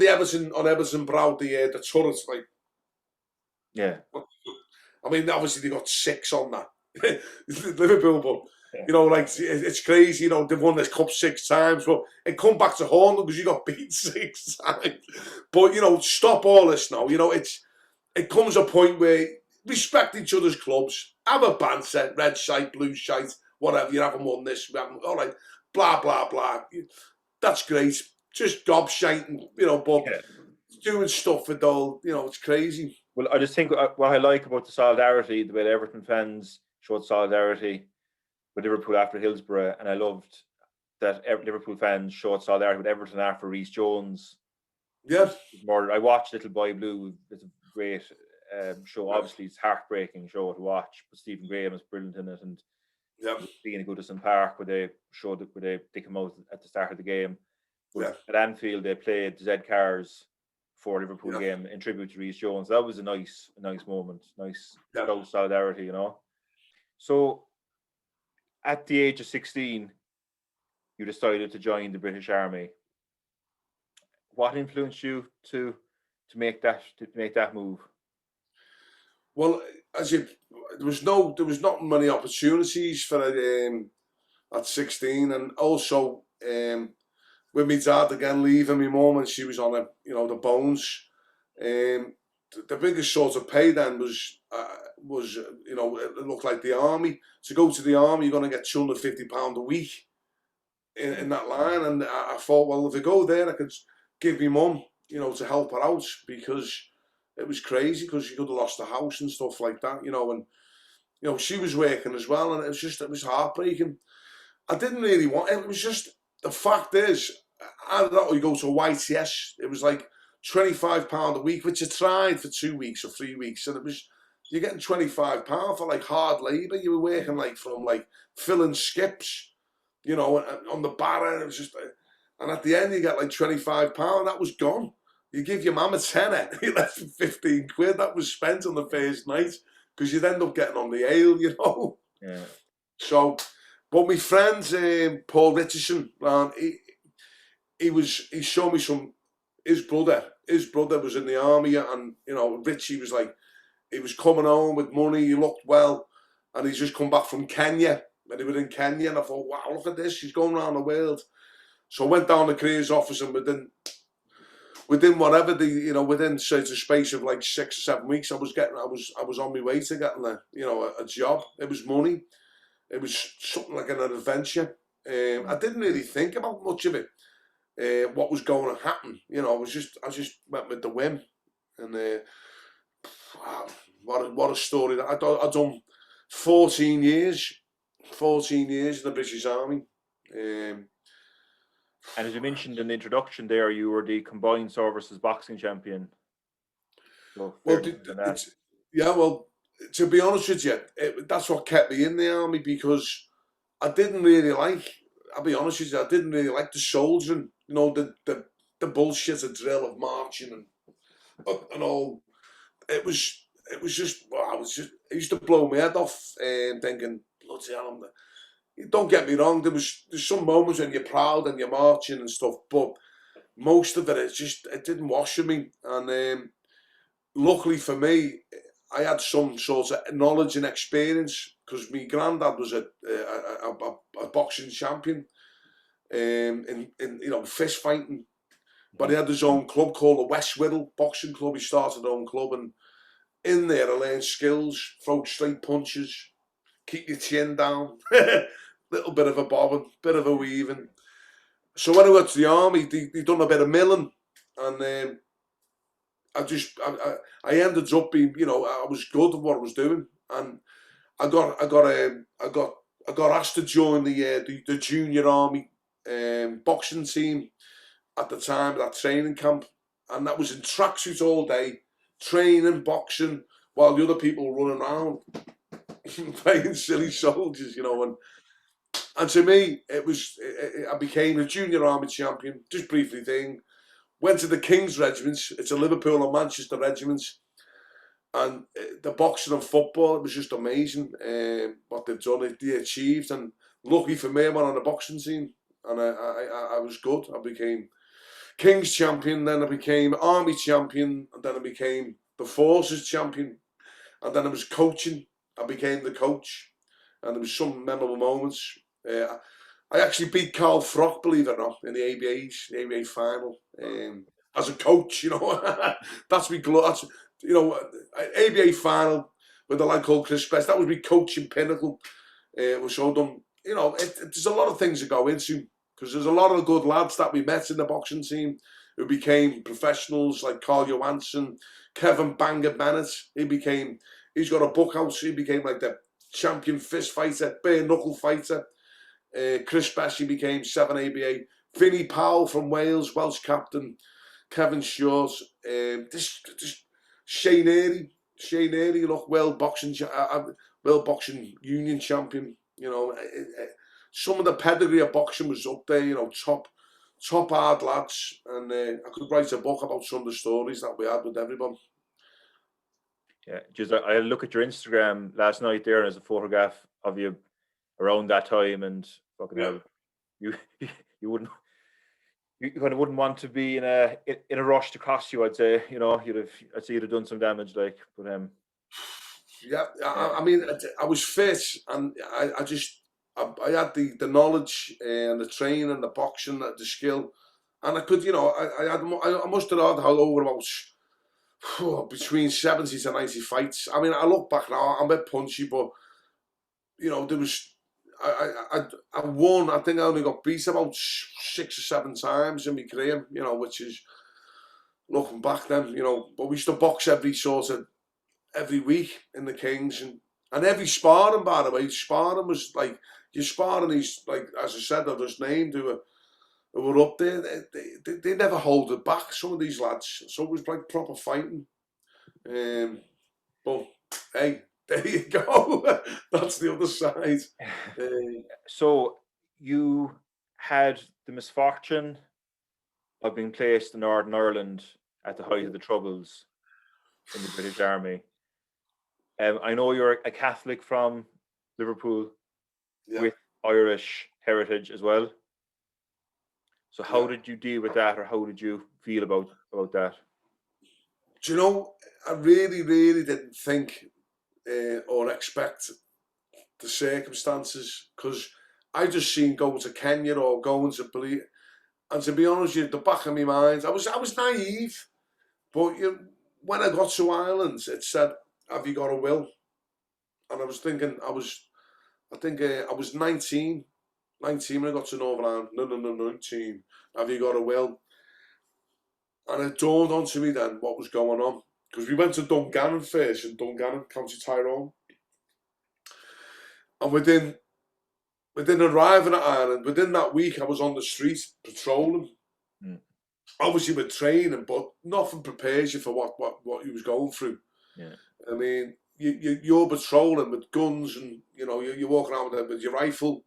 Everton Brow, the turrets, like Yeah. I mean obviously they got 6 on that Liverpool, but Yeah. like it's crazy. They've won this cup 6 times, but it come back to haunt them because you got beat 6 times. But stop all this now. It comes a point where respect each other's clubs, have a banter, red shite, blue shite, whatever. You haven't won this, we haven't, all right, blah blah blah. That's great. Just gobshiting, but doing stuff with all, it's crazy. Well, I just think what I like about the solidarity, the way the Everton fans showed solidarity with Liverpool after Hillsborough, and I loved that Liverpool fans showed solidarity with Everton after Reece Jones. Yeah. I watched Little Boy Blue. It's a great show. Obviously, it's a heartbreaking show to watch, but Stephen Graham is brilliant in it. And being in Goodison Park, where they showed it, where they come out at the start of the game. At Anfield, they played Z Cars for Liverpool game in tribute to Reece Jones. That was a nice moment. Nice solidarity, So, at the age of 16, you decided to join the British Army. What influenced you to make that move? Well, there was not many opportunities for at 16, and also with my dad again leaving my mum and she was on the bones. The biggest sort of pay then was it looked like the army. To go to the army, you're going to get £250 a week in that line, and I thought, well, if I go there, I could give my mum, to help her out, because it was crazy, because she could have lost the house and stuff like that, and she was working as well, and it was heartbreaking. I didn't really want it. It was just, the fact is, I don't know, you go to a YTS, it was like £25 a week, which I tried for 2 weeks or 3 weeks, and you're getting £25 for like hard labour. You were working like from like filling skips, on the bar, and it was just, and at the end you get like £25, that was gone. You give your mum a tenner, you left for 15 quid, that was spent on the first night, because you'd end up getting on the ale, Yeah. So, but my friend Paul Richardson, he showed me his brother was in the army, and Richie was like, he was coming home with money, he looked well, and he's just come back from Kenya, and he was in Kenya, and I thought, wow, look at this, he's going around the world. So I went down to careers office, and within whatever within say the space of like 6 or 7 weeks, I was on my way to getting a job. It was money. It was something like an adventure. I didn't really think about much of it, what was going to happen. I just went with the whim, and wow, what a story! I'd done 14 years in the British Army. And as you mentioned in the introduction there, you were the combined services boxing champion. So well, to be honest with you, that's what kept me in the army, because I didn't really like, I'll be honest with you, I didn't really like the soldiering, the bullshit of drill of marching and all. It was just, it used to blow my head off, thinking, bloody hell, don't get me wrong, there's some moments when you're proud and you're marching and stuff, but most of it, it didn't wash with me. And luckily for me, I had some sort of knowledge and experience, because my granddad was a boxing champion, in fist fighting, but he had his own club called the West Whittle Boxing Club. He started his own club, and in there I learned skills, throw straight punches, keep your chin down, little bit of a bobbing, bit of a weaving. So when I went to the army, they done a bit of milling, and I ended up being, I was good at what I was doing, and I got asked to join the junior army boxing team at the time, that training camp, and that was in tracksuits all day, training, boxing, while the other people were running around playing silly soldiers, you know. And to me, I became a junior army champion, just briefly thing. Went to the King's Regiments. It's a Liverpool and Manchester regiments. And the boxing and football, it was just amazing what they've done, they achieved. And lucky for me, I went on the boxing team. And I was good. I became King's champion, then I became Army champion, and then I became the Forces champion. And then I was coaching. I became the coach. And there was some memorable moments. I actually beat Carl Frock, believe it or not, in the ABA final. As a coach, you know. That's me. That's, you know, ABA final with a lad called Chris Best. That was me coaching pinnacle. Was so done. You know, there's a lot of things to go into, because there's a lot of good lads that we met in the boxing team who became professionals, like Carl Johansson, Kevin Banger Bennett. He's got a book out. He became like the champion fist fighter, bare knuckle fighter. Chris Best, he became 7 ABA. Vinnie Powell from Wales, Welsh captain. Kevin Short. This Shane Early, look, World Boxing Union champion. You know, some of the pedigree of boxing was up there. You know, top hard lads, and I could write a book about some of the stories that we had with everyone. Yeah, just I look at your Instagram last night there, and there's a photograph of you around that time, and fucking hell, you kind of wouldn't want to be in a rush to cross you. I'd say, you know, I'd say you'd have done some damage, like, but yeah. I mean, I was fit, and I had the knowledge and the training and the boxing, the skill, and I could, you know, I must have had over about between 70 to 90 fights. I mean, I look back now, I'm a bit punchy, but you know, there was. I won. I think I only got beat about 6 or 7 times in my career. You know, which is looking back then. You know, but we used to box every week in the Kings, and every sparring. By the way, sparring was like you're sparring these, like, as I said, I just named who were up there. They never hold it back. Some of these lads, so it was like proper fighting. But hey. There you go. That's the other side. So you had the misfortune of being placed in Northern Ireland at the height of the Troubles in the British Army. I know you're a Catholic from Liverpool with Irish heritage as well. So how did you deal with that, or how did you feel about that? Do you know, I really, really didn't think or expect the circumstances, because I just seen going to Kenya or going to believe, and to be honest with you, at the back of my mind, I was naive, but when I got to Ireland, it said, "Have you got a will?" And I was thinking, I was 19 when I got to Northern Ireland. No, 19. Have you got a will? And it dawned onto me then what was going on. Because we went to Dungannon first, in Dungannon, County Tyrone. And within arriving at Ireland, within that week, I was on the street patrolling. Obviously with training, but nothing prepares you for what you was going through. Yeah. I mean, you're patrolling with guns, and you know you're walking around with your rifle,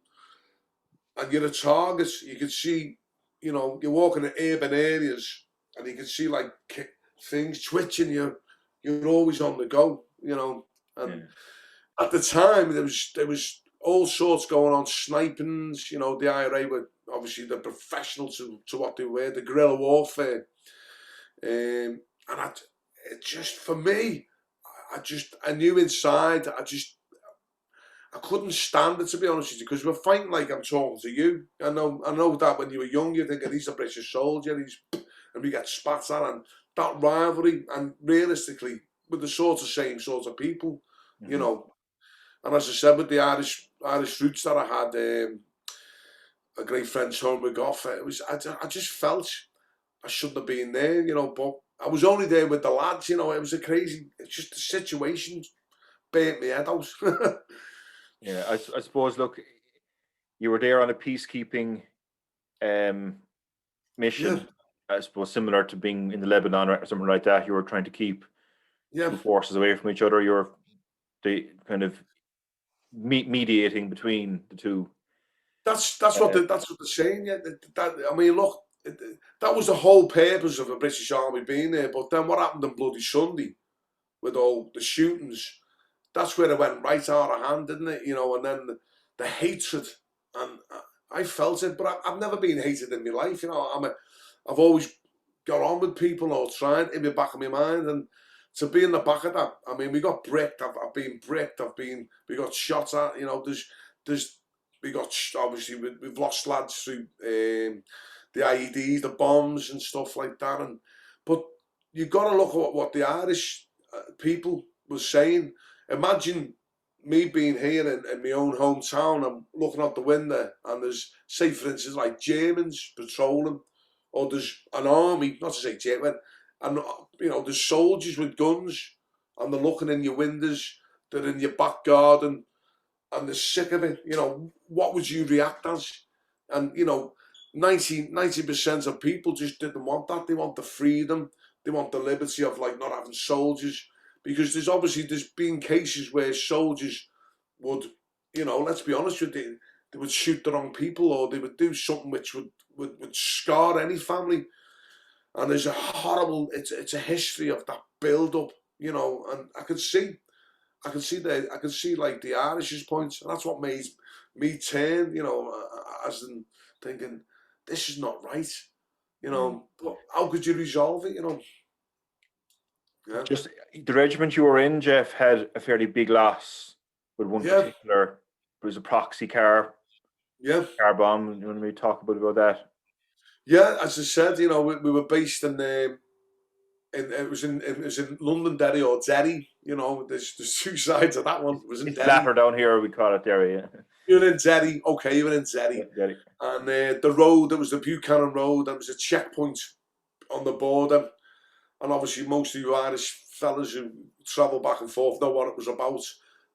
and you're a target. You can see, you know, you're walking in urban areas, and you can see like things twitching. You're always on the go, you know. And at the time, there was all sorts going on, snipings. You know, the IRA were obviously the professional to what they were, the guerrilla warfare. And it just, for me, I knew inside, I couldn't stand it, to be honest with you, because we're fighting like I'm talking to you. I know that when you were young, you're thinking he's a British soldier, and we get spat at, and that rivalry, and realistically, with the same sort of people, you know. And as I said, with the Irish roots that I had, a great friend, Sean McGough, I just felt I shouldn't have been there, you know, but I was only there with the lads, you know. It's just the situation burnt me head out. Yeah, I suppose, look, you were there on a peacekeeping mission. I suppose similar to being in the Lebanon or something like that. You were trying to keep Yeah, two forces away from each other. You're the kind of mediating between the two. that's Uh, that's what they're saying. Yeah, I mean, look, that was the whole purpose of the British Army being there. But then what happened on Bloody Sunday with all the shootings? That's where it went right out of hand, didn't it? You know, and then the hatred, and I felt it, but I've never been hated in my life. You know, I've always got on with people or tried in the back of my mind, and to be in the back of that, I mean, we got bricked. I've been bricked. We got shot at. You know, there's we got obviously we've lost lads through the IEDs, the bombs and stuff like that, and but you've got to look at what the Irish people was saying. Imagine me being here in my own hometown. I'm looking out the window, and there's, say, for instance, like Germans patrolling, or there's an army, not to say German, and you know, there's soldiers with guns, and they're looking in your windows, they're in your back garden, and they're sick of it. You know, what would you react as? And you know, 90% of people just didn't want that. They want the freedom, they want the liberty of like not having soldiers, because there's been cases where soldiers would, you know, let's be honest with you, they would shoot the wrong people, or they would do something which would scar any family. And there's a horrible, it's a history of that build up, you know, and I can see like the Irish's points, and that's what made me turn, you know, as in thinking this is not right, you mm. know. But how could you resolve it, you know? Yeah, Just the regiment you were in, Jeff, had a fairly big loss with one yeah, particular. It was a proxy yeah, car bomb. You want me to talk about that? yeah. As I said, you know, we were based in it was in Londonderry or Derry, you know. There's two sides of that one. It was in It's the latter Derry. down here. We call it there. Yeah, You're in Derry, okay, you're in Derry, Derry. and the road, there was the Buchanan Road. There was a checkpoint on the border. And obviously most of you Irish fellas who travel back and forth know what it was about.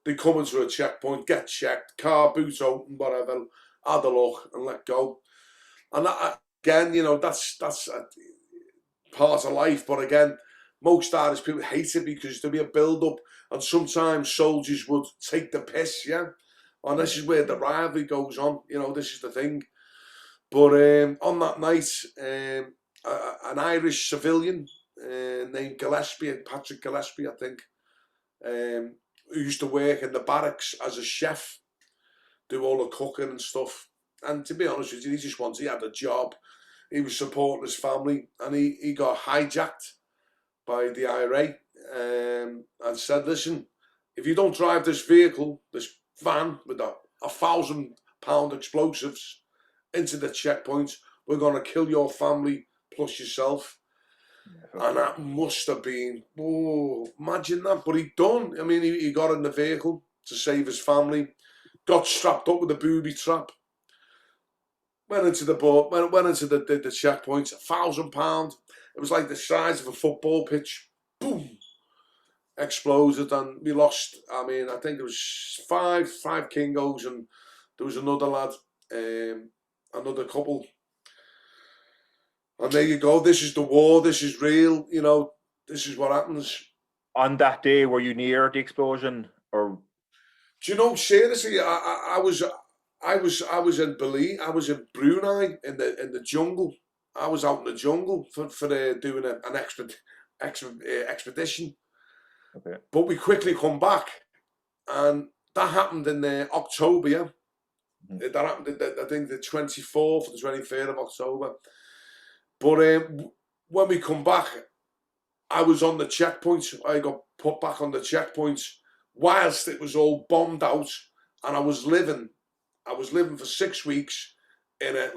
They come into a checkpoint, get checked, car boot open, whatever, add a look and let go. And that, again, you know, that's a part of life. But again, most Irish people hate it because there'll be a build-up, and sometimes soldiers would take the piss, yeah? And Yeah. this is where the rivalry goes on, you know, this is the thing. But on that night, an Irish civilian named Gillespie, Patrick Gillespie, I think, who used to work in the barracks as a chef, do all the cooking and stuff. And to be honest with you, he had a job. He was supporting his family, and he got hijacked by the IRA and said, listen, if you don't drive this vehicle, this van with £1,000 explosives into the checkpoint, we're going to kill your family plus yourself. And that must have been, oh, imagine that. But he done. I mean, he got in the vehicle to save his family, got strapped up with a booby trap, went into the boat, went into the checkpoint, £1,000. It was like the size of a football pitch. Boom! Exploded, and we lost. I mean, I think there was five Kingos, and there was another lad, another couple. And there you go. This is the war. This is real. You know, this is what happens. On that day, were you near the explosion, or Do you know? Seriously, I was in Bali. I was in Brunei in the jungle. I was out in the jungle for doing an expedition. okay? But we quickly come back, and that happened in October. Yeah? Mm-hmm. That happened, I think, the 24th or the 23rd of October. But when we come back, I was on the checkpoint. I got put back on the checkpoint whilst it was all bombed out, and I was living for 6 weeks in a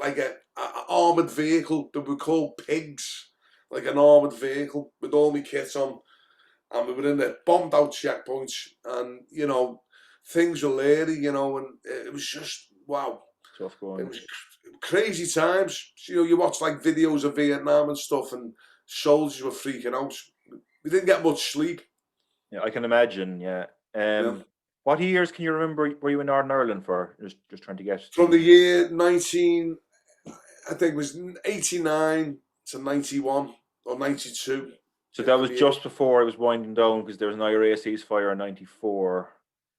armored vehicle that we call pigs, like an armored vehicle with all my kit on, and we were in the bombed out checkpoints, and you know, things were leery, you know, and it was just wow. Tough It going. was crazy times. You know, you watch like videos of Vietnam and stuff, and soldiers were freaking out. We didn't get much sleep. Yeah, I can imagine. Yeah. Yeah. What years can you remember? Were you in Northern Ireland for? Just trying to get. From the year 19, I think it was 89 to 91 or 92. So that was just before it was winding down, because there was an IRA ceasefire in 94.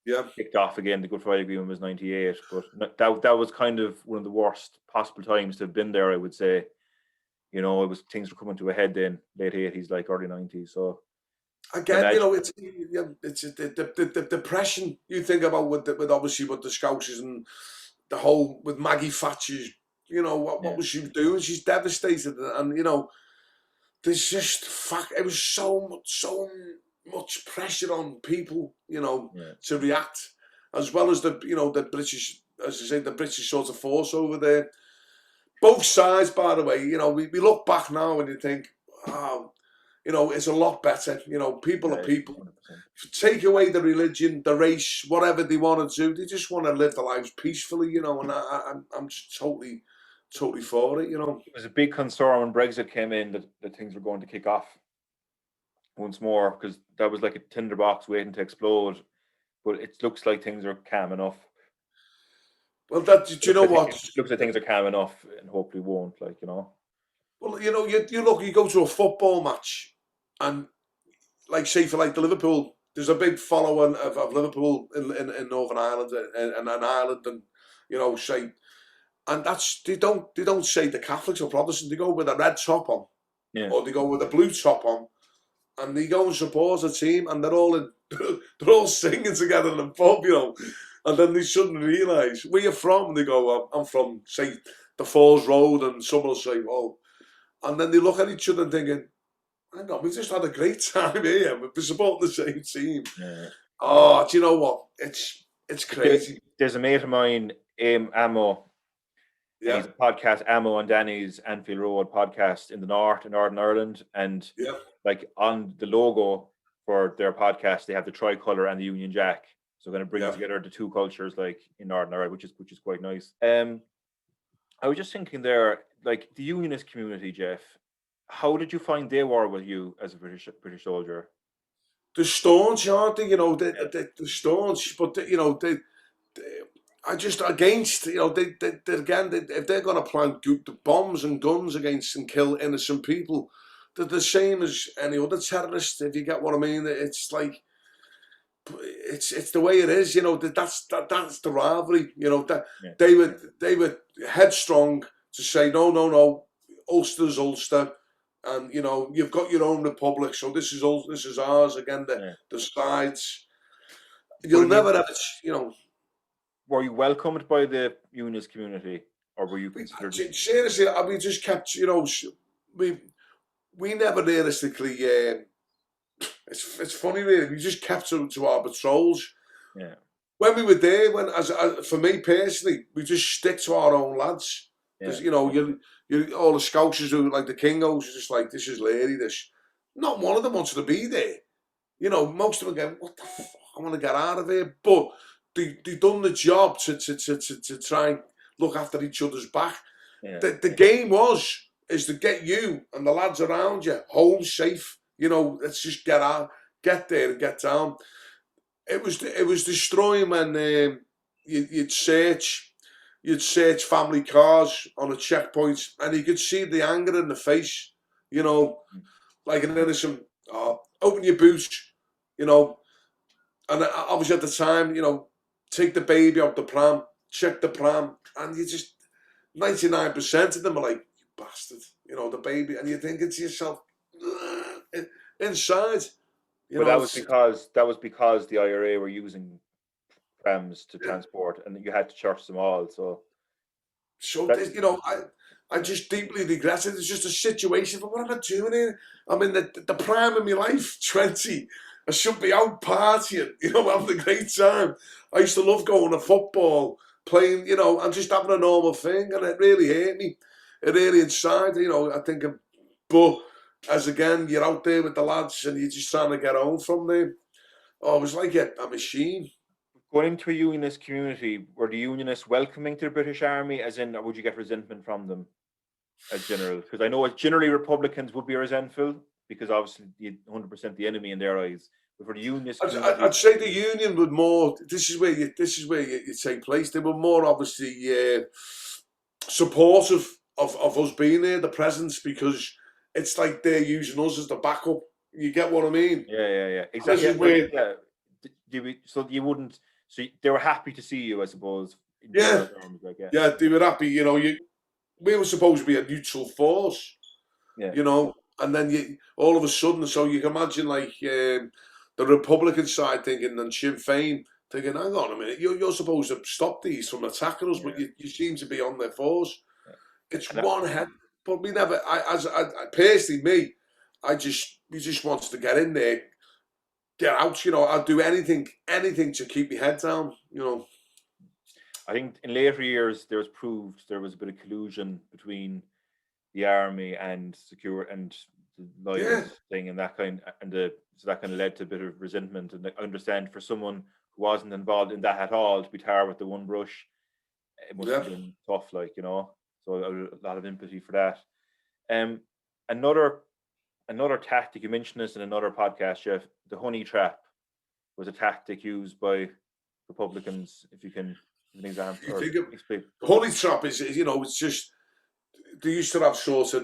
Yeah. Kicked off again. The Good Friday Agreement was 98, but that was kind of one of the worst possible times to have been there, I would say. You know, it was, things were coming to a head then, late 80s, like early 90s. So again, you know, it's the depression you think about with obviously with the Scousers and the whole with Maggie Thatcher. You know what was she doing? She's devastated, and you know, there's just it was so much pressure on people, you know, to react, as well as the British, as I say, the British sort of force over there. Both sides, by the way, you know, we look back now and you think, oh, you know, it's a lot better. You know, people are people. 100%. Take away the religion, the race, whatever they want to do. They just want to live their lives peacefully, you know, and I'm just totally for it, you know. It was a big concern when Brexit came in that things were going to kick off once more, because that was like a tinderbox waiting to explode. But it looks like things are calm enough. Well, do you know what? It looks like things are calm enough, and hopefully won't, like, you know. Well, you know, you go to a football match, and like say for like the Liverpool, there's a big following of Liverpool in Northern Ireland and Ireland, and you know, say, and that's they don't say the Catholics or Protestants. They go with a red top on, or they go with a blue top on, and they go and support a team, and they're all singing together in the pub, you know. And then they suddenly realise, where you from? And they go, well, I'm from, say, the Falls Road, and someone will say, oh. And then they look at each other and thinking, hang on, we just had a great time here. We're supporting the same team. Yeah. Oh, do you know what? It's crazy. There's a mate of mine, Ammo. Yeah. He's a podcast, Ammo and Danny's Anfield Road podcast in Northern Ireland. And like on the logo for their podcast, they have the tricolour and the Union Jack. So kind of bringing together the two cultures, like in Northern Ireland, which is quite nice. I was just thinking there, like the Unionist community, Jeff. How did you find they were with you as a British soldier? The staunch, aren't they? You know, the staunch, but you know, they are just against. You know, they again, if they're going to plant bombs and guns against and kill innocent people, they're the same as any other terrorist. If you get what I mean, it's like. It's the way it is, you know. That's the rivalry, you know. That they were headstrong to say no, Ulster's Ulster, and you know you've got your own republic, so this is ours. Again, the sides. You'll never have it, you know. Were you welcomed by the Unionist community, or were you considered? Seriously, we just kept, you know, we never realistically. It's funny, really. We just kept to our patrols. Yeah. When we were there, as for me personally, we just stick to our own lads. Because you know, you all the Scousers who like the Kingos, are just like, this is lady. This, not one of them wanted to be there. You know, most of them going, what the fuck? I want to get out of here. But they done the job to try and look after each other's back. Yeah. The game is to get you and the lads around you home safe. You know, let's just get out, get there, and get down. It was destroying when you'd search family cars on a checkpoint, and you could see the anger in the face. You know, like an innocent, open your boots, you know. And obviously at the time, you know, take the baby out the pram, check the pram, and you just 99% of them are like, you bastard, you know, the baby, and you're thinking to yourself. Inside, but that was because the IRA were using prams to transport, and you had to charge them all. So you know, I just deeply regret it. It's just a situation. But what am I doing here? I'm in the prime of my life, 20. I should be out partying, you know, having a great time. I used to love going to football, playing, you know, and just having a normal thing, and it really hurt me. It really inside, you know. I think, but. As again, you're out there with the lads and you're just trying to get home from there. Oh, it was like a machine. Going into a Unionist community, were the Unionists welcoming to the British Army, as in, or would you get resentment from them as general? Because I know generally Republicans would be resentful, because obviously you're 100% the enemy in their eyes. But for the Unionists, I'd say the Union would more. This is where you take place. They were more obviously supportive of us being there, the presence, because it's like they're using us as the backup. You get what I mean? Yeah. This Exactly. is where, So you wouldn't. So they were happy to see you, I suppose. In yeah, general terms, like they were happy. We were supposed to be a neutral force, yeah, and then all of a sudden, so you can imagine like the Republican side thinking and Sinn Féin thinking, hang on a minute, you're supposed to stop these from attacking us, but you seem to be on their force. yeah. It's And one head, but we never. I personally, we just wanted to get in there, get out. I'd do anything to keep my head down. I think in later years there was proved there was a bit of collusion between the army and the Yeah, loyalist thing, and so that kind of led to a bit of resentment. And I understand for someone who wasn't involved in that at all to be tarred with the one brush, it must yeah. have been tough, So a lot of empathy for that. Um, another another tactic you mentioned this in another podcast, Jeff. The honey trap was a tactic used by Republicans. If you can give an example You or think of explain. Holy Trap is it's just they used to have sort of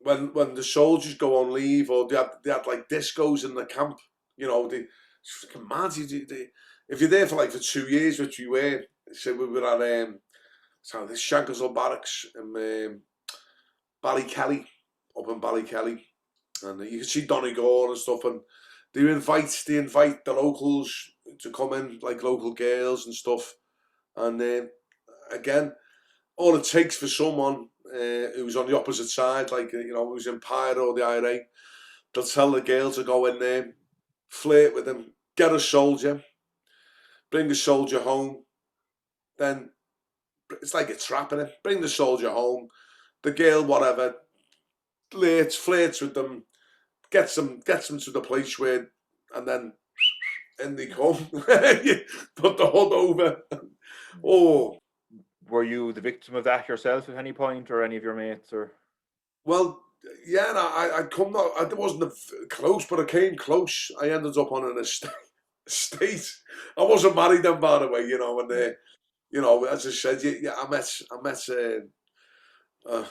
when the soldiers go on leave, or they had like discos in the camp. It's freaking mad. If you're there for 2 years, which we were, so we were at this Shankersville Barracks in Ballykelly, up in Ballykelly, and you can see Donegal and stuff, and they invite the locals to come in, like local girls and stuff, and again, all it takes for someone who's on the opposite side, who's in Pyre or the IRA, they'll tell the girl to go in there, flirt with him, get a soldier, bring the soldier home, then it's like a trap in it. Bring the soldier home, the girl, whatever, flirts with them, gets them to the place where, and then in they come. Put the hood over. Oh, Were you the victim of that yourself at any point, or any of your mates, or? well, yeah, no, I come out. I wasn't close, but I came close. I ended up on an estate. I wasn't married then, by the way. And as I said, uh,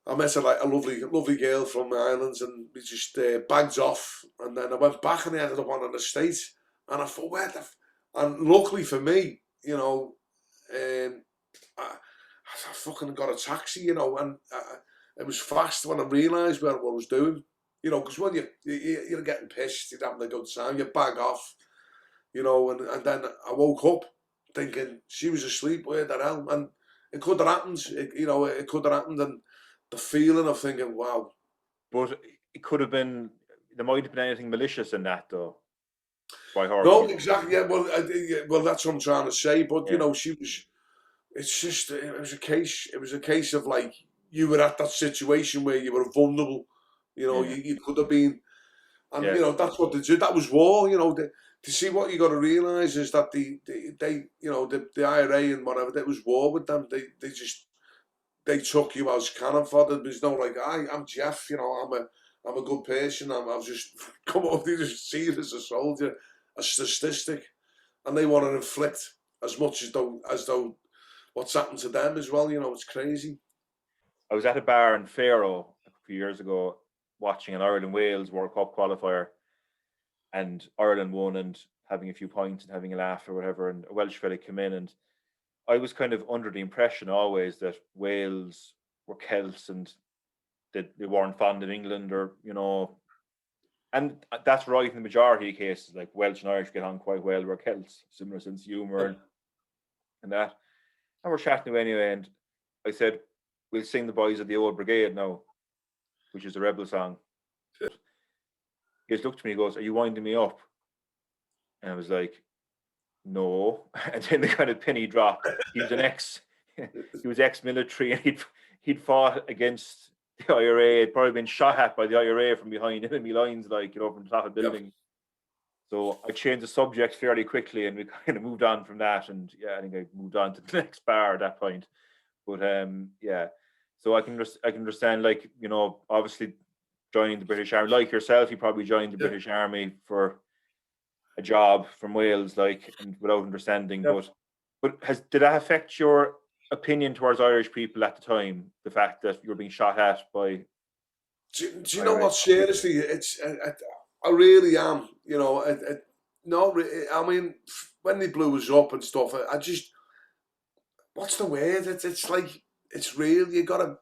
I met a lovely girl from the islands, and we just bagged off. And then I went back, and I ended up on an estate. And I thought, and luckily for me, I fucking got a taxi, and it was fast when I realised what I was doing. Because when you're getting pissed, you're having a good time, you bag off, and then I woke up thinking she was asleep, where the hell? And it could have happened, it could have happened, and the feeling of thinking, wow. But it could have been. There might have been anything malicious in that, though. By her. No, exactly. Yeah, well, that's what I'm trying to say. But she was. It's just it was a case. It was a case of like you were at that situation where you were vulnerable. You could have been, and that's what they do. That was war. To see what you got to realise is that the IRA and whatever, that was war with them. They took you as cannon fodder. There's no like, I'm Jeff. I'm a good person. I've just come up. They just see you as a soldier, a statistic, and they want to inflict as much as though what's happened to them as well. It's crazy. I was at a bar in Faro a few years ago watching an Ireland-Wales World Cup qualifier, and Ireland won, and having a few pints and having a laugh or whatever, and a Welsh fella came in, and I was kind of under the impression always that Wales were Celts and that they weren't fond of England, or and that's right in the majority of cases. Like Welsh and Irish get on quite well. We're Celts, similar sense of humour and that. And we're chatting away anyway, and I said, we'll sing the Boys of the Old Brigade now, which is a rebel song. He just looked at me and goes, are you winding me up? And I was like, no. And then the kind of penny dropped. He was ex-military, and he'd fought against the IRA. He'd probably been shot at by the IRA from behind enemy lines, from the top of the building. Yep. So I changed the subject fairly quickly, and we kind of moved on from that. And I think I moved on to the next bar at that point. But so I can understand, obviously joining the British Army, like yourself, you probably joined the British Army for a job from Wales, and without understanding. Yep. But did that affect your opinion towards Irish people at the time? The fact that you were being shot at by. Do you know what? Seriously, it's I really am. You know, I mean, when they blew us up and stuff, I just, what's the word? It's like, it's real. You gotta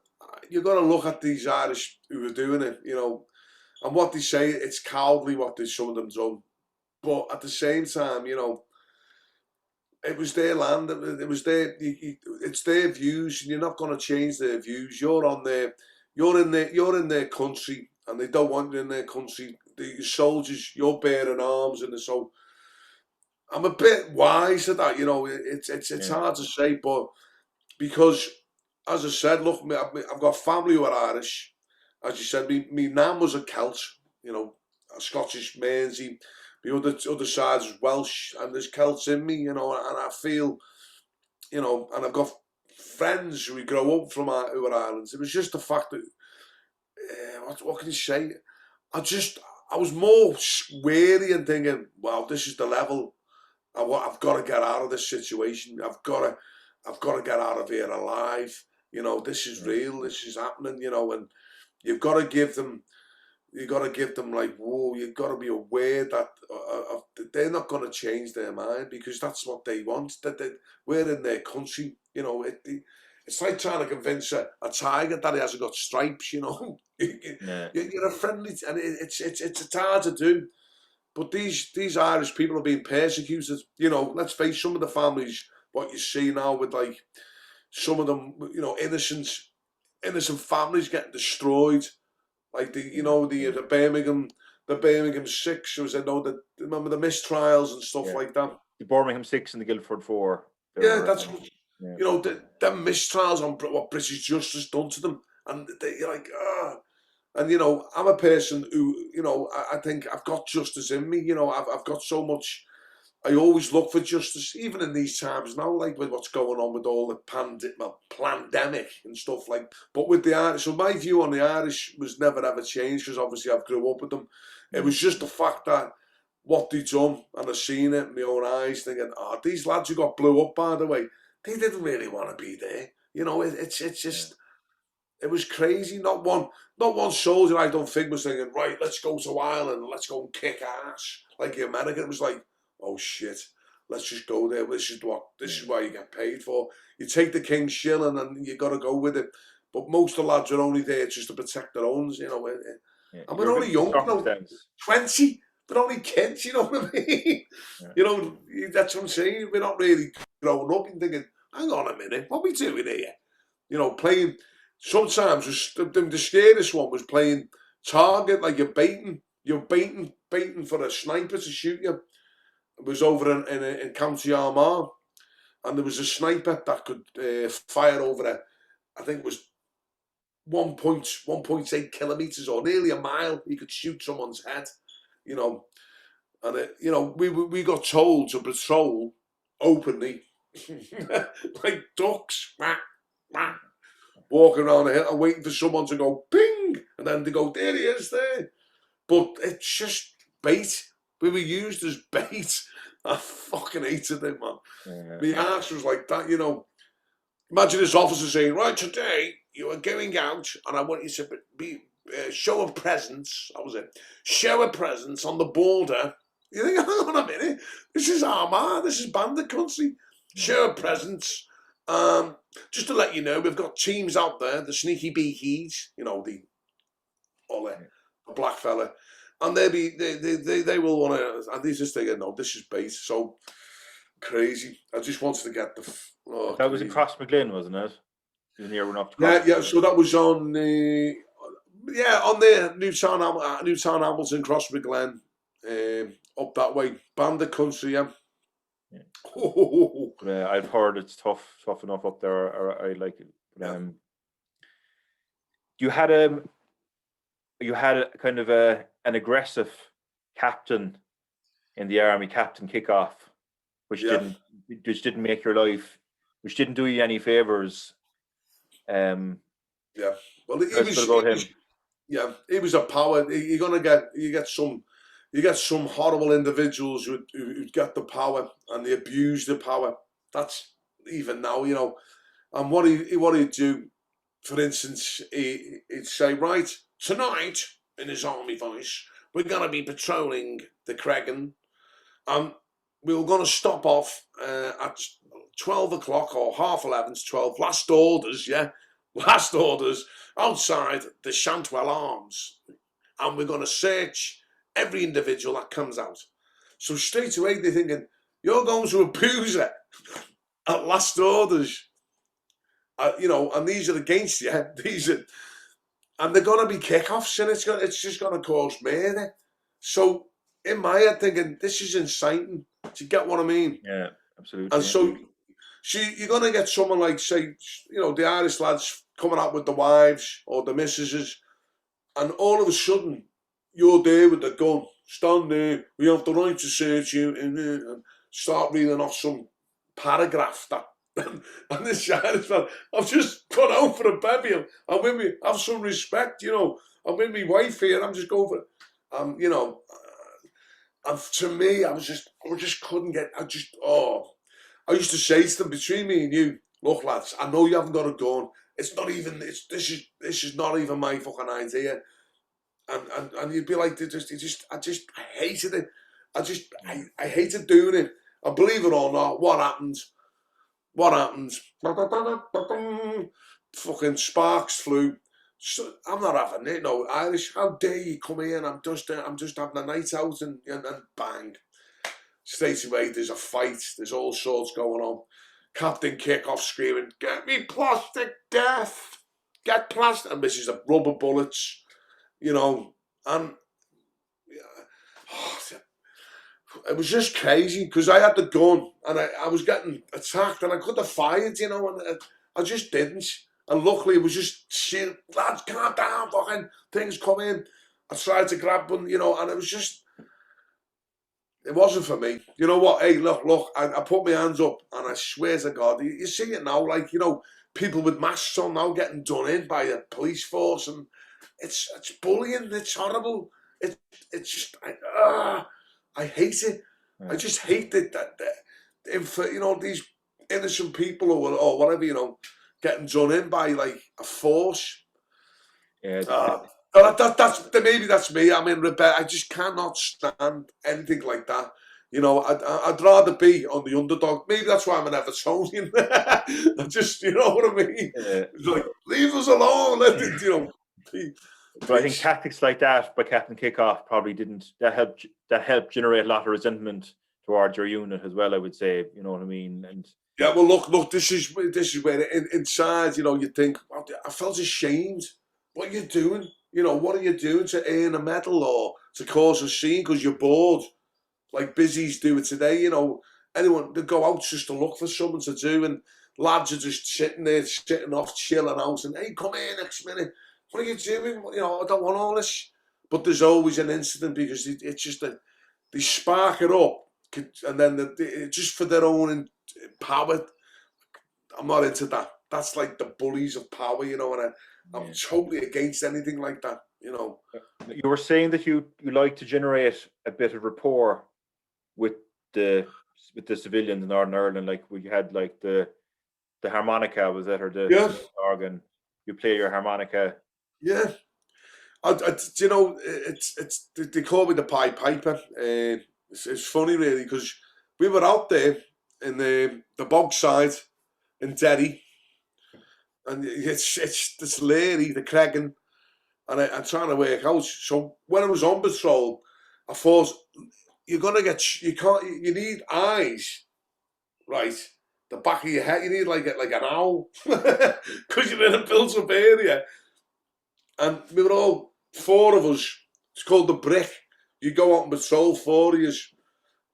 look at these Irish who are doing it. You know, and what they say, it's cowardly what some of them done. But at the same time, you know, it was their land. It was it's their views, and you're not going to change their views. You're in their country, and they don't want you in their country. The soldiers, you're bearing arms, and so I'm a bit wise to that. You know, it's hard to say, but because, as I said, look, I've got family who are Irish. As you said, me nan was a Celt. You know, a Scottish Mersey. The other side is Welsh, and there's Celts in me, you know, and I feel, you know, and I've got friends who we grow up from who are Irelands. It was just the fact that, what can you say? I was more wary and thinking, wow, this is the level. I've got to get out of this situation. I've got to get out of here alive. You know, this is real. This is happening. You know, and you've got to give them. You got to give them like, whoa, you've got to be aware that they're not going to change their mind because that's what they want. We're in their country, you know. It's like trying to convince a tiger that he hasn't got stripes, you know. You're a friendly, and it's hard to do. But these Irish people are being persecuted. You know, let's face some of the families, what you see now with like some of them, you know, innocent families getting destroyed. Like the Birmingham Six, was remember the mistrials and stuff like that. The Birmingham Six and the Guildford Four. You know, the mistrials on what British justice done to them, and you're like, and you know, I'm a person who, you know, I think I've got justice in me. You know, I've got so much. I always look for justice, even in these times now, like with what's going on with all the pandemic and stuff like. But with the Irish, so my view on the Irish was never ever changed because obviously I've grew up with them. It was just the fact that what they done, and I've seen it in my own eyes, thinking, these lads who got blew up, by the way, they didn't really want to be there. You know, it's just. It was crazy. Not one soldier, I don't think, was thinking, right, let's go to Ireland and let's go and kick ass like the American. It was like, oh shit, let's just go there. This is what you get paid for. You take the king's shilling and you got to go with it. But most of the lads are only there just to protect their own, you know. And we're only young, you know, 20. They're only kids, you know what I mean? Yeah. You know, that's what I'm saying. We're not really growing up and thinking, hang on a minute, what are we doing here? You know, playing. Sometimes the scariest one was playing target, like you're baiting for a sniper to shoot you. It was over in County Armagh, and there was a sniper that could fire over I think it was 1.8 kilometres or nearly a mile. He could shoot someone's head, you know. And you know, we got told to patrol openly, like ducks, walking around the hill and waiting for someone to go ping, and then they go, there he is there. But it's just bait. We were used as bait. I fucking hated it, man. My arse was like that, you know. Imagine this officer saying, right, today you are going out and I want you to be show a presence. That was it. Show a presence on the border. You think, hang on a minute, this is Armagh, this is bandit country. Show a presence. Just to let you know, we've got teams out there, the sneaky beakies, you know, the black fella, and they will want to. And these just thinking, no, this is bait. So crazy. I just wanted to get the. That was in Crossmaglen, wasn't it? Near enough. Yeah. So that was on the on there, Newtown Hamilton, Crossmaglen, up that way, bandit country. Yeah. I've heard it's tough enough up there. I like it. You had a kind of an aggressive captain in the army, Captain Kickoff, which didn't make your life, which didn't do you any favors. Well, he was a power. You get some horrible individuals who get the power and they abuse the power. That's even now, you know. And what he'd do, for instance, he'd say, right, tonight, in his army voice, we're going to be patrolling the Cregan, and we were going to stop off at 12 o'clock or 11:30 to 12, last orders, last orders, outside the Shantwell Arms. And we're going to search every individual that comes out. So straight away they're thinking, you're going to a boozer at last orders. And these are against you. And they're going to be kickoffs, and it's just going to cause murder. So in my head, thinking this is inciting. Do you get what I mean? Yeah, absolutely. And so, you're going to get someone like, say, the Irish lads coming out with the wives or the missuses, and all of a sudden you're there with the gun. Stand there. We have the right to search you, and start reading off some paragraph that. And this Irish man, I've just gone out for a bevy. I'm with me. Have some respect, I'm with my wife here. I'm just going for it. And to me, I just couldn't get. I used to say to them, between me and you, look, lads, I know you haven't got a gun. It's not even. This is not even my fucking idea. And you'd be like, I hated it. I hated doing it. And believe it or not, what happens? Fucking sparks flew. So I'm not having it. No, Irish. How dare you come here? And I'm just having a night out, and bang. Straight away, there's a fight. There's all sorts going on. Captain Kickoff screaming, "Get me plastic death! Get plastic!" And this is the rubber bullets, and it was just crazy because I had the gun and I was getting attacked and I could have fired, and I just didn't. And luckily it was just shit, lads, calm down, fucking things come in. I tried to grab one, and it was just, it wasn't for me. You know what? Hey, look, I put my hands up and I swear to God, you see it now, like, people with masks on now getting done in by a police force, and it's bullying, it's horrible. It's just, I hate it. I just hate it that if these innocent people or whatever, getting done in by like a force. Yeah. Maybe that's me. I mean, Rebecca, I just cannot stand anything like that. I'd rather be on the underdog. Maybe that's why I'm an Evertonian. I just, you know what I mean? Yeah. It's like, leave us alone. Let it, But I think tactics like that by Captain Kickoff probably didn't. That helped generate a lot of resentment towards your unit as well, I would say. You know what I mean? And yeah, well, look. This is where inside, you think, I felt ashamed. What are you doing? What are you doing to earn a medal or to cause a scene because you're bored, like busies do it today? Anyone they go out just to look for something to do, and lads are just sitting off, chilling out, and hey, come here next minute. What are you doing? I don't want all this. But there's always an incident because it's just that they spark it up, and then just for their own power. I'm not into that. That's like the bullies of power, and I'm totally against anything like that, You were saying that you like to generate a bit of rapport with the civilians in Northern Ireland, like we had like the harmonica, was it, or the organ? You play your harmonica. Yeah, it's they call me the Pied Piper. It's funny really because we were out there in the Bogside in Derry, and it's Leary, the Cregan, and I'm trying to work out. So when I was on patrol, I thought you need eyes, right? The back of your head, you need like an owl because you're in a built-up area. And we were all, 4 of us, it's called the Brick. You go out and patrol, 4 of you,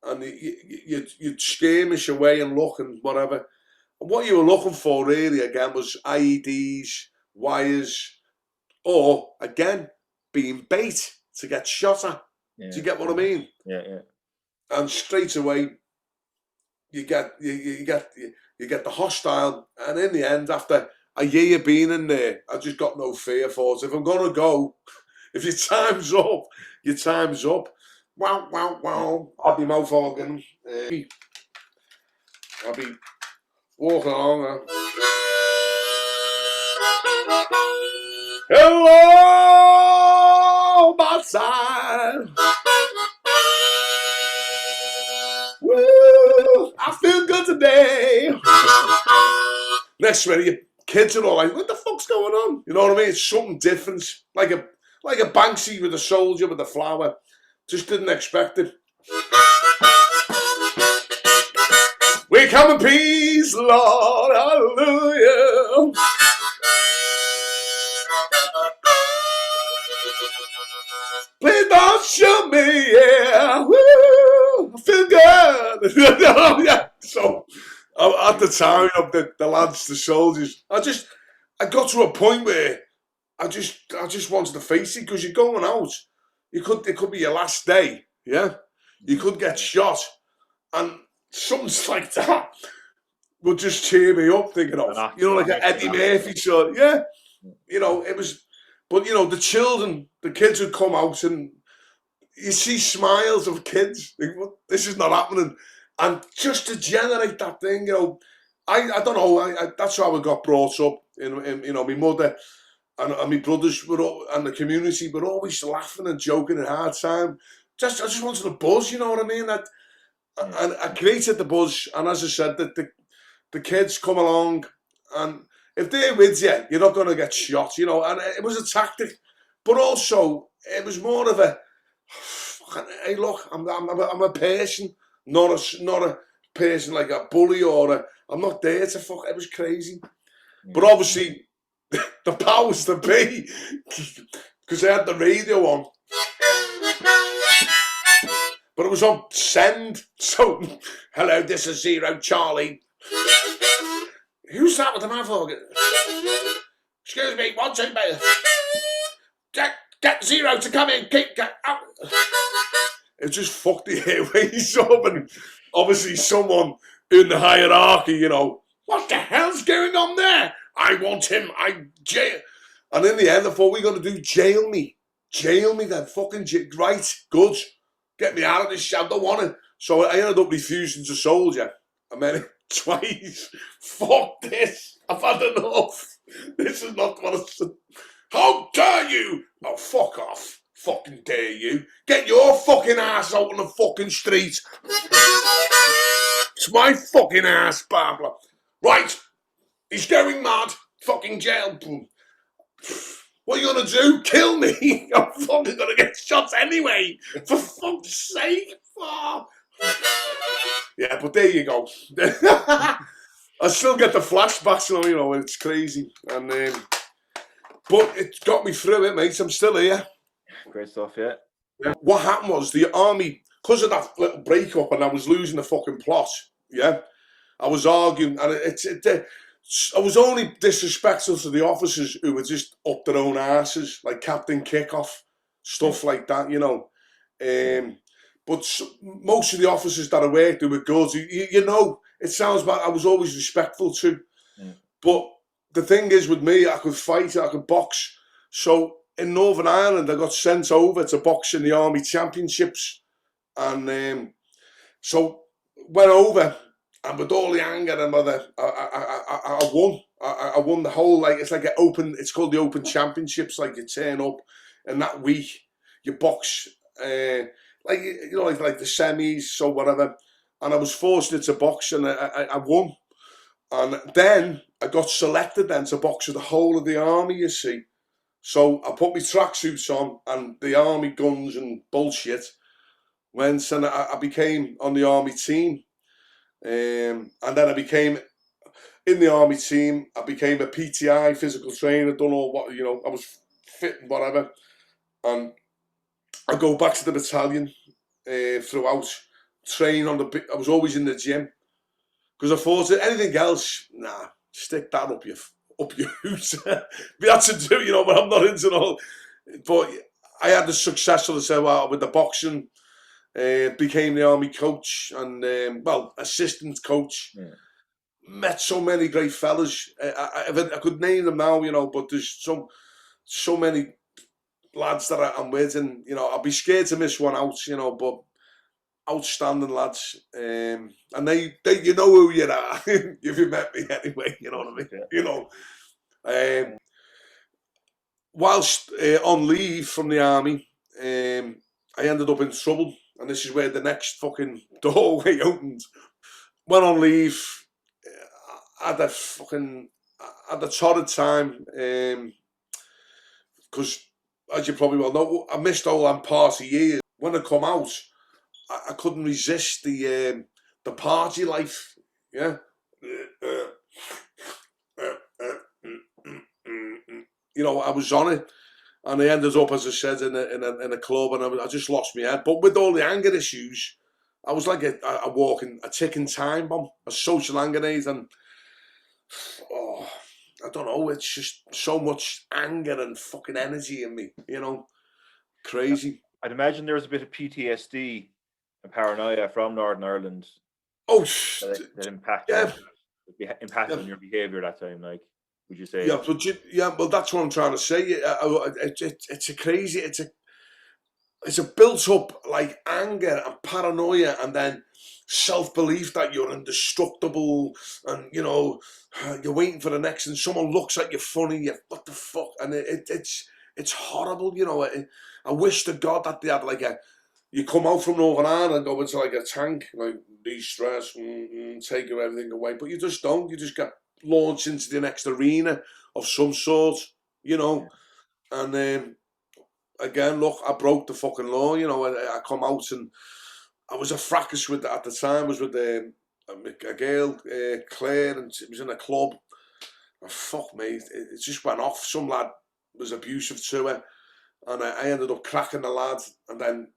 and you'd skirmish away and look and whatever. And what you were looking for really, again, was IEDs, wires, or, again, being bait to get shot at. Yeah. Do you get what I mean? Yeah. And straight away, you get the hostile, and in the end, after a year being in there, I just got no fear for it. If I'm gonna go, if your time's up, your time's up. Wow, wow, wow. I'll be mouth organ. I'll be walking along. Hello, my side. Woo, I feel good today. Next minute, your kids are all like, what the fuck's going on? You know what I mean? It's something different. Like a Banksy with a soldier with a flower. Just didn't expect it. We come in peace, Lord, hallelujah. Please don't shoot me, yeah. Woo, I feel good. Yeah. So at the time of the lads, the soldiers, I got to a point where I just wanted to face it, because you're going out. It could be your last day, yeah. You could get shot, and something like that would just cheer me up, thinking of, like an Eddie Murphy sort, yeah. It was, but the kids would come out, and you see smiles of kids. Like, this is not happening, and just to generate that thing, I don't know. That's how I got brought up. My mother and my brothers and the community were always laughing and joking and hard time. I just wanted a buzz, you know what I mean? And I created the buzz, and as I said, that the kids come along, and if they're with you, you're not going to get shot, and it was a tactic, but also it was more of a, hey, look, I'm a person, not a person like a bully I'm not there to fuck. It was crazy, but obviously the powers that be, because they had the radio on, but it was on send. So, hello, this is Zero Charlie. Who's that with the mouth? Excuse me, 1, 2, 3. Get Zero to come in. Get out. It just fucked the airways up, and obviously someone in the hierarchy, what the hell's going on there? I want him. Jail. And in the end, I thought, we're going to do jail me then. Fucking right, good. Get me out of this shit. I don't want it. So I ended up refusing to soldier. I met it twice. Fuck this. I've had enough. This is not what I said. How dare you? Oh, fuck off. Fucking dare you. Get your fucking ass out on the fucking street. It's my fucking ass, Barbara. Right. He's going mad. Fucking jail. What are you going to do? Kill me? I'm fucking going to get shot anyway. For fuck's sake. Oh. Yeah, but there you go. I still get the flashbacks, it's crazy. And but it got me through it, mate. I'm still here. Great stuff, yeah. What happened was the army, because of that little break-up, and I was losing the fucking plot, yeah? I was arguing, and I was only disrespectful to the officers who were just up their own asses, like Captain Kickoff, stuff like that, But most of the officers that I worked with were good. It sounds bad. I was always respectful to. But the thing is, with me, I could fight, I could box. So in Northern Ireland, I got sent over to box in the Army Championships. And so went over, and with all the anger and mother, I won. I won the whole, it's like it's called the Open Championships. Like, you turn up, and that week, you box, like the semis, so whatever. And I was fortunate to box, and I won. And then I got selected then to box with the whole of the army, you see. So I put my tracksuits on and the army guns and bullshit. Went, and I became on the army team. And then I became, in the army team, I became a PTI, physical trainer, done all what, I was fit and whatever. And I go back to the battalion throughout, train I was always in the gym. Because I thought that anything else, nah, stick that up your hoot. We had to do, but I'm not into it all. But I had the successful, with the boxing, became the army coach and, assistant coach. Yeah. Met so many great fellas. I could name them now, but there's so many lads that I'm with, and, I'll be scared to miss one out, but outstanding lads, and they you know who you are if you met me anyway, you know what I mean. whilst on leave from the army, I ended up in trouble, and this is where the next fucking doorway opened. Went on leave, had a torrid time, because, as you probably well know, I missed all them party years. When I come out, I couldn't resist the party life, yeah. You know, I was on it, and I ended up, as I said, in a club, and I just lost my head. But with all the anger issues, I was like a ticking time bomb, a social anger aid, and I don't know, it's just so much anger and fucking energy in me, you know, crazy. I'd imagine there was a bit of PTSD and paranoia from Northern Ireland Oh, that impacted yeah. on your behaviour that time. Like, would you say? Yeah, but well, that's what I'm trying to say. It's a crazy, it's a built up like anger and paranoia, and then self belief that you're indestructible, and you know you're waiting for the next, and someone looks at you funny. What the fuck? And it's horrible. You know, I wish to God that they had like you come out from Northern Ireland and go into like a tank, like de-stress, take everything away, but you just don't. You just get launched into the next arena of some sort, you know. And again, look, I broke the fucking law, you know. I come out, and I was a fracas with at the time. I was with a girl, Claire, and it was in a club. And fuck me, it just went off. Some lad was abusive to her, and I ended up cracking the lad, and then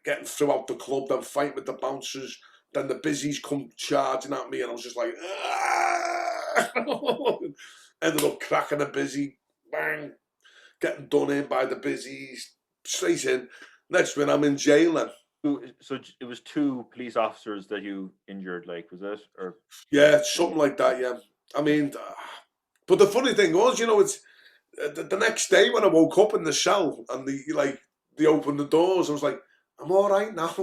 getting throughout the club, then fighting with the bouncers. Then the busies come charging at me, and I was just like, ended up cracking a busy, bang, getting done in by the busies, straight in. Next minute, I'm in jail then. So it was 2 police officers that you injured, like, was it? Or Yeah, something like that, yeah. I mean, but the funny thing was, you know, it's the next day when I woke up in the cell and they opened the doors, I was like, I'm all right now.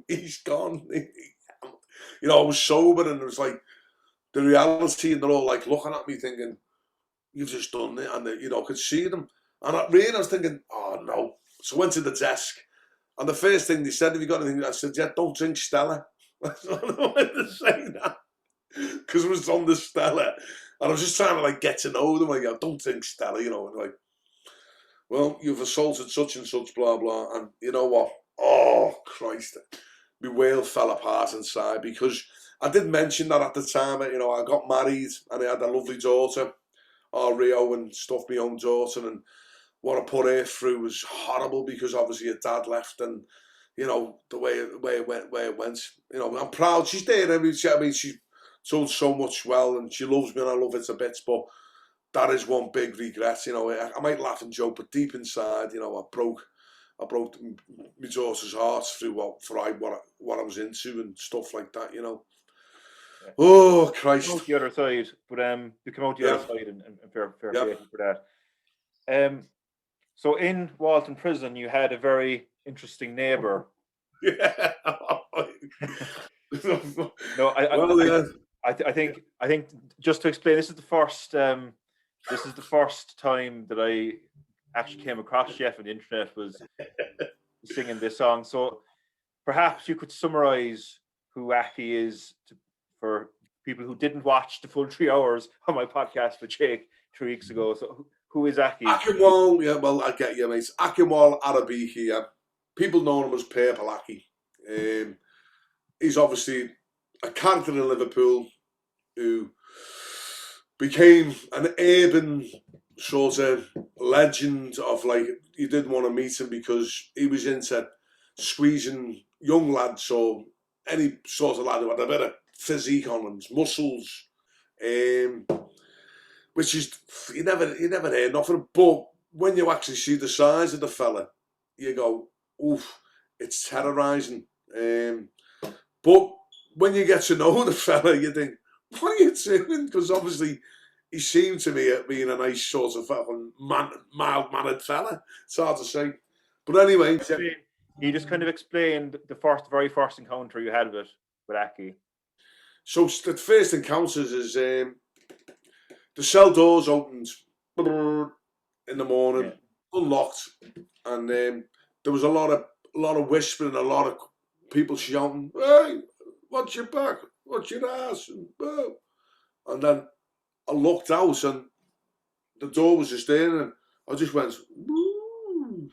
He's gone. You know, I was sober, and it was like the reality, and they're all like looking at me thinking, you've just done it, and you know, I could see them. And I was thinking, oh no. So I went to the desk, and the first thing they said, have you got anything? I said, yeah, don't drink Stella. I wanted to say that because it was on the Stella, and I was just trying to like get to know them. Like, don't drink Stella, you know, and like, well, you've assaulted such and such, blah blah. And you know what? Oh Christ, my world fell apart inside, because I did mention that at the time. You know, I got married and I had a lovely daughter, Rio, and stuff, my own daughter, and what I put her through was horrible, because obviously her dad left, and you know the way it went. You know, I'm proud she's there. I mean, she's done so much well, and she loves me, and I love her to bits. But that is one big regret. You know, I might laugh and joke, but deep inside, you know, I broke my daughter's heart through what I was into and stuff like that. You know. yeah. Oh Christ! Come out the other side, but you come out the other side, and fair play for that. So in Walton Prison, you had a very interesting neighbour. Yeah. No, yeah. I think just to explain, this is the first time that I actually came across Jeff on the internet, was singing this song. So perhaps you could summarize who Akki is for people who didn't watch the full 3 hours on my podcast with Jake 3 weeks ago. So who is Akki? Akinwal, yeah, well, I get you, mate. Akinwal Arabiki, yeah. People know him as Purple Akki. He's obviously a character in Liverpool who became an urban sort of legend of, like, you didn't want to meet him because he was into squeezing young lads, or any sort of lad who had a bit of physique on him, muscles, which is, you never hear nothing. But when you actually see the size of the fella, you go, oof, it's terrorising. But when you get to know the fella, you think, what are you doing? Because obviously he seemed to me at being a nice sort of fucking mild-mannered fella. It's hard to say. But anyway. You just kind of explained the very first encounter you had with Akki. So the first encounters is the cell doors opened, in the morning, unlocked, and there was a lot of whispering, a lot of people shouting, "Hey, what's your back? What's your ass?" And then I looked out, and the door was just there, and I just went, "Woo!"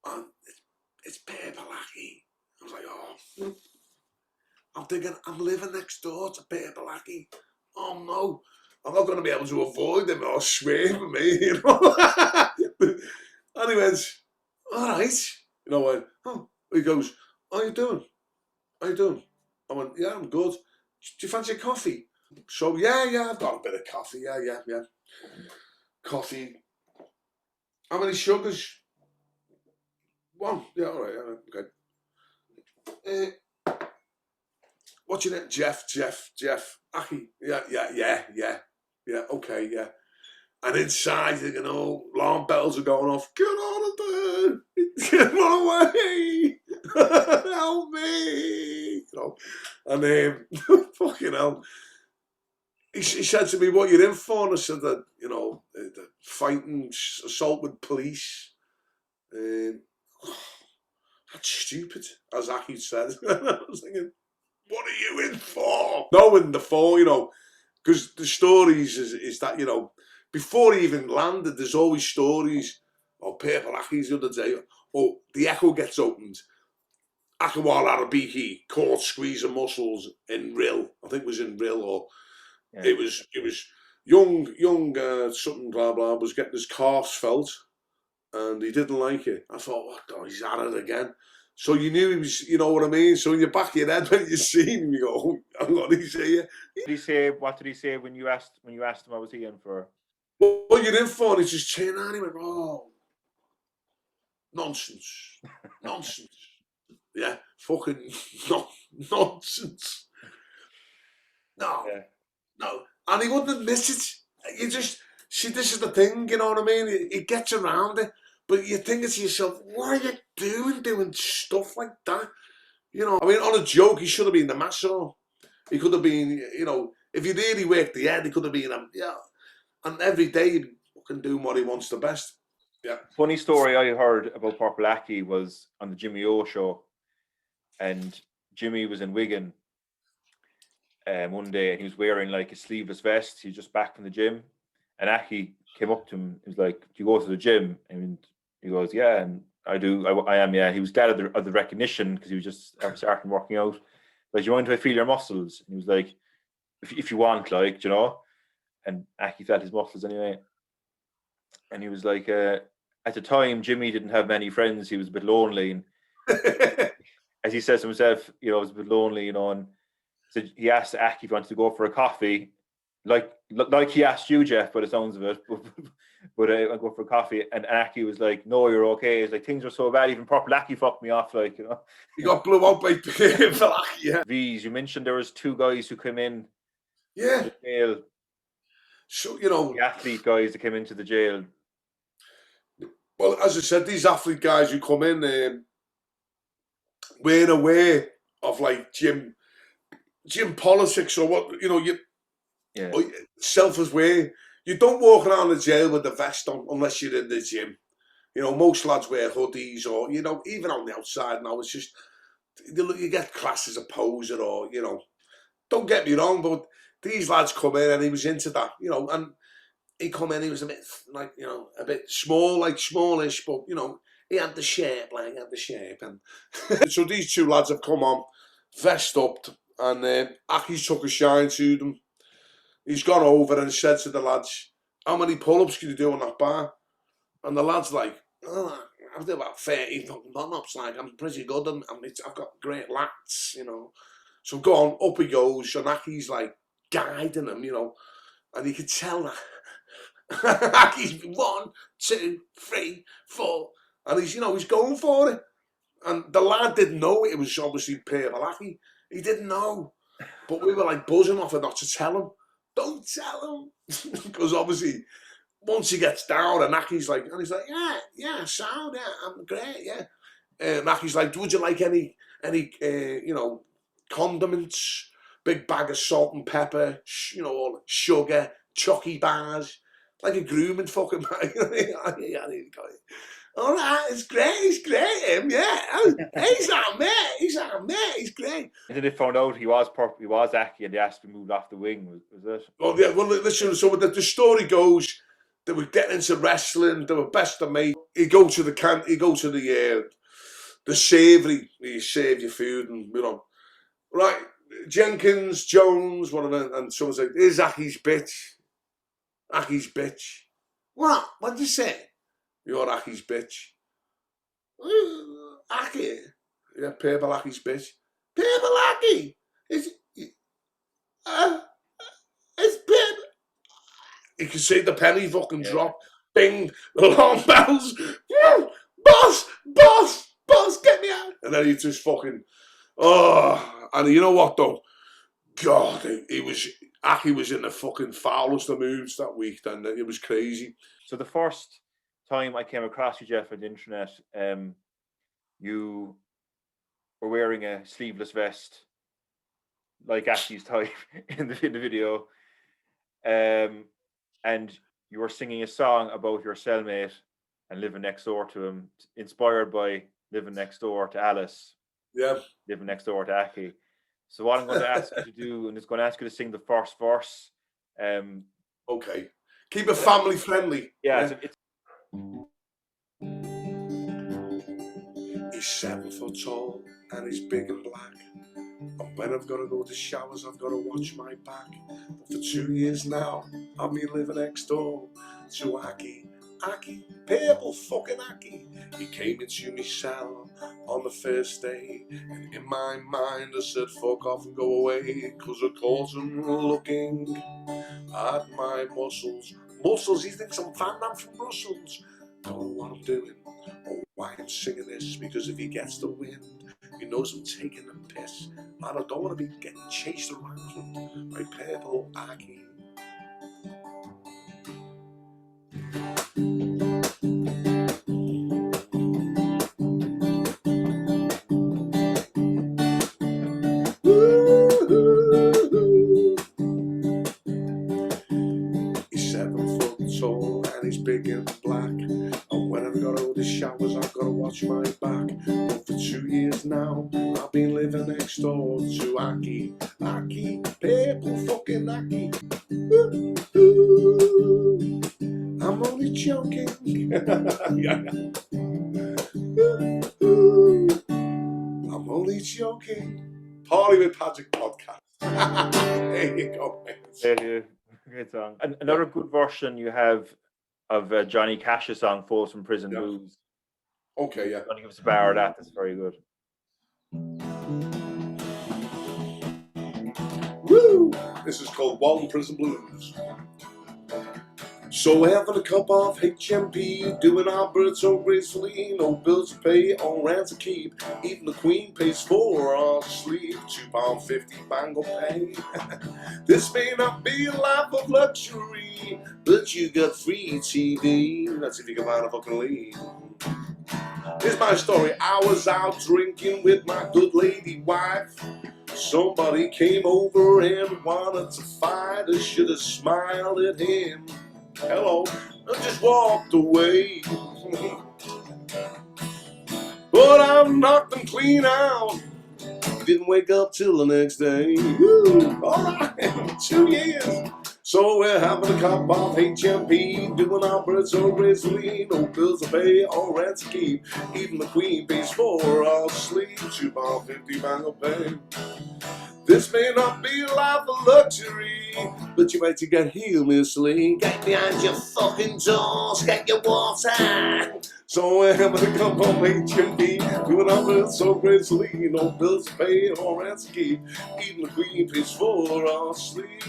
And it's Purple Akki. I was like, oh. I'm thinking, I'm living next door to Purple Akki. Oh no, I'm not going to be able to avoid him or swim with me, you know. And he went, all right. You know, I went, oh. He goes, how you doing? How you doing? I went, yeah, I'm good. Do you fancy a coffee? So, yeah, I've got a bit of coffee. Yeah. Coffee. How many sugars? One. Yeah, all right, okay. What's your name? Jeff. Akki. Yeah, okay, yeah. And inside, you know, alarm bells are going off. Get out of there! Get away! Help me! You know, and fucking hell. He said to me, what you're in for? And I said that, you know, the fighting, assault with police. That's stupid, as Akki said. I was thinking, what are you in for? Knowing the four, you know, because the stories is that, you know, before he even landed, there's always stories. Oh, Purple Akki's the other day. Oh, the Echo gets opened. Akawal Arabiki caught squeezing muscles in Rill. I think it was in Rill, or it was young something blah blah was getting his calves felt, and he didn't like it. I thought, oh God, he's at it again. So you knew he was, you know what I mean? So in your back of your head, when you see him, you go, oh, I'm going to say you. What did he say when you asked him what was he in for? What you're in for? And he just turned around and he went, oh, nonsense. Yeah, fucking nonsense. No. And he wouldn't admit it. You just, see, this is the thing, you know what I mean? He gets around it. But you're thinking to yourself, what are you doing stuff like that? You know, I mean, on a joke, he should have been the master. He could have been, you know, if he really worked the head, he could have been, and every day he'd fucking doing what he wants the best. Yeah. Funny story I heard about Purple Akki was on the Jimmy O show, and Jimmy was in Wigan one day, and he was wearing like a sleeveless vest. He was just back from the gym, and Akki came up to him. He was like, "Do you go to the gym?" And he goes, "Yeah," and I do. I am. Yeah. He was glad of the recognition because he was just starting working out. But you mind if I feel your muscles? And he was like, "If you want, like, you know." And Akki felt his muscles anyway. And he was like, at the time, Jimmy didn't have many friends. He was a bit lonely, and as he says to himself, you know, he was a bit lonely, you know. And so he asked Akki if he wanted to go for a coffee, like he asked you, Jeff, by the sounds of it. But I go for a coffee, and Akki was like, "No, you're okay." It's like, things are so bad. Even Purple Akki fucked me off, like, you know. He got blew out by Purple Akki. Yeah. V's, you mentioned there was two guys who came in. Yeah. To the jail. So, you know, the athlete guys that came into the jail. Well, as I said, these athlete guys who come in, we're aware of like gym politics, or what, you know, self-aware. You don't walk around the jail with the vest on unless you're in the gym. You know, most lads wear hoodies, or, you know, even on the outside now, it's just, you get classed as a poser, or, you know, don't get me wrong, but these lads come in and he was into that, you know, and he come in, he was a bit, like, you know, a bit small, like smallish, but, you know, he had the shape, and so these two lads have come on, vest up, and Akki's took a shine to them. He's gone over and said to the lads, how many pull-ups can you do on that bar? And the lad's like, oh, I've done about 30 pull-ups, like, I'm pretty good, and I've got great lats, you know. So go on, up he goes, and Akki's like guiding him, you know, and you could tell that Akki's 1, 2, 3, 4, and he's, you know, he's going for it. And the lad didn't know it was obviously Purple Akki. He didn't know, but we were like buzzing off it not to tell him. Don't tell him, because obviously once he gets down, and Akki's like, and he's like, yeah, sound, yeah, I'm great, yeah. And Akki's like, would you like any, you know, condiments, big bag of salt and pepper, you know, all sugar, chocky bars, like a grooming fucking man. All right, it's great, him, yeah. He's our mate, he's great. And then they found out he was Akki, and they asked him to move off the wing. Was it? Well, yeah. Well, listen. So the story goes, they were getting into wrestling. They were best of mates. He go to the savoury. You save your food, and right. Jenkins, Jones, whatever, and someone's like, "Here's Aki's bitch. Aki's bitch." What? What'd you say? You're Aki's bitch. Akki? Yeah, Purple Akki's bitch. Purple Akki? It's Purple. You can see the penny fucking drop. Bing, the alarm bells. Boss, get me out. And then he just fucking, and you know what though? God, Akki was in the fucking foulest of moods that week, and it was crazy. So the first time I came across you, Jeff, on the internet, you were wearing a sleeveless vest, like Akki's type in the video, and you were singing a song about your cellmate and living next door to him, inspired by living next door to Alice. Yeah. Living next door to Akki. So what I'm going to ask you to do, and it's going to ask you to sing the first verse. Okay. Keep it family friendly. Yeah. He's 7 foot tall and he's big and black. And when I've got to go to showers, I've got to watch my back. But for 2 years now, I've been living next door to Akki. Akki, Purple fucking Akki. He came into my cell on the first day, and in my mind I said fuck off and go away, cause I caught him looking at my muscles. He thinks I'm fat, I'm from Brussels. Don't know what I'm doing or why I'm singing this, because if he gets the wind, he knows I'm taking a piss, and I don't want to be getting chased around by Purple Akki. He's 7 foot tall and he's big and black. And when I've got to the showers, I've got to watch my back. But for 2 years now, I've been living next door to Akki. Akki, Purple fucking Akki. I'm only joking. I'm only joking. Parlay with Patrick podcast. There you go, mate. Great song. And another good version you have of Johnny Cash's song Folsom Prison Blues. Okay, yeah. I'm going to give us a bar of that. That's very good. Woo! This is called Walton Prison Blues. So we're having a cup of HMP, doing our birds so gracefully, no bills to pay, all rent to keep. Even the Queen pays for our sleep, £2.50 bangle pay. This may not be a life of luxury, but you got free TV. That's if you can find a fucking lead. Here's my story. I was out drinking with my good lady wife. Somebody came over and wanted to fight. I should have smiled at him. Hello, I just walked away. But I've knocked them clean out. Didn't wake up till the next day. Woo, alright, 2 years. So we're having a cup of HMP, doing our birds so gracefully, no bills to pay, all rent to keep. Even the Queen pays for our sleep, £2.50 bangle pay. This may not be a life of luxury, but you might get humorously. Get behind your fucking doors, get your water. So we're having a cup of HMP, doing our bills so gracefully, no bills to pay, or rent to keep. Even the Queen pays for our sleep.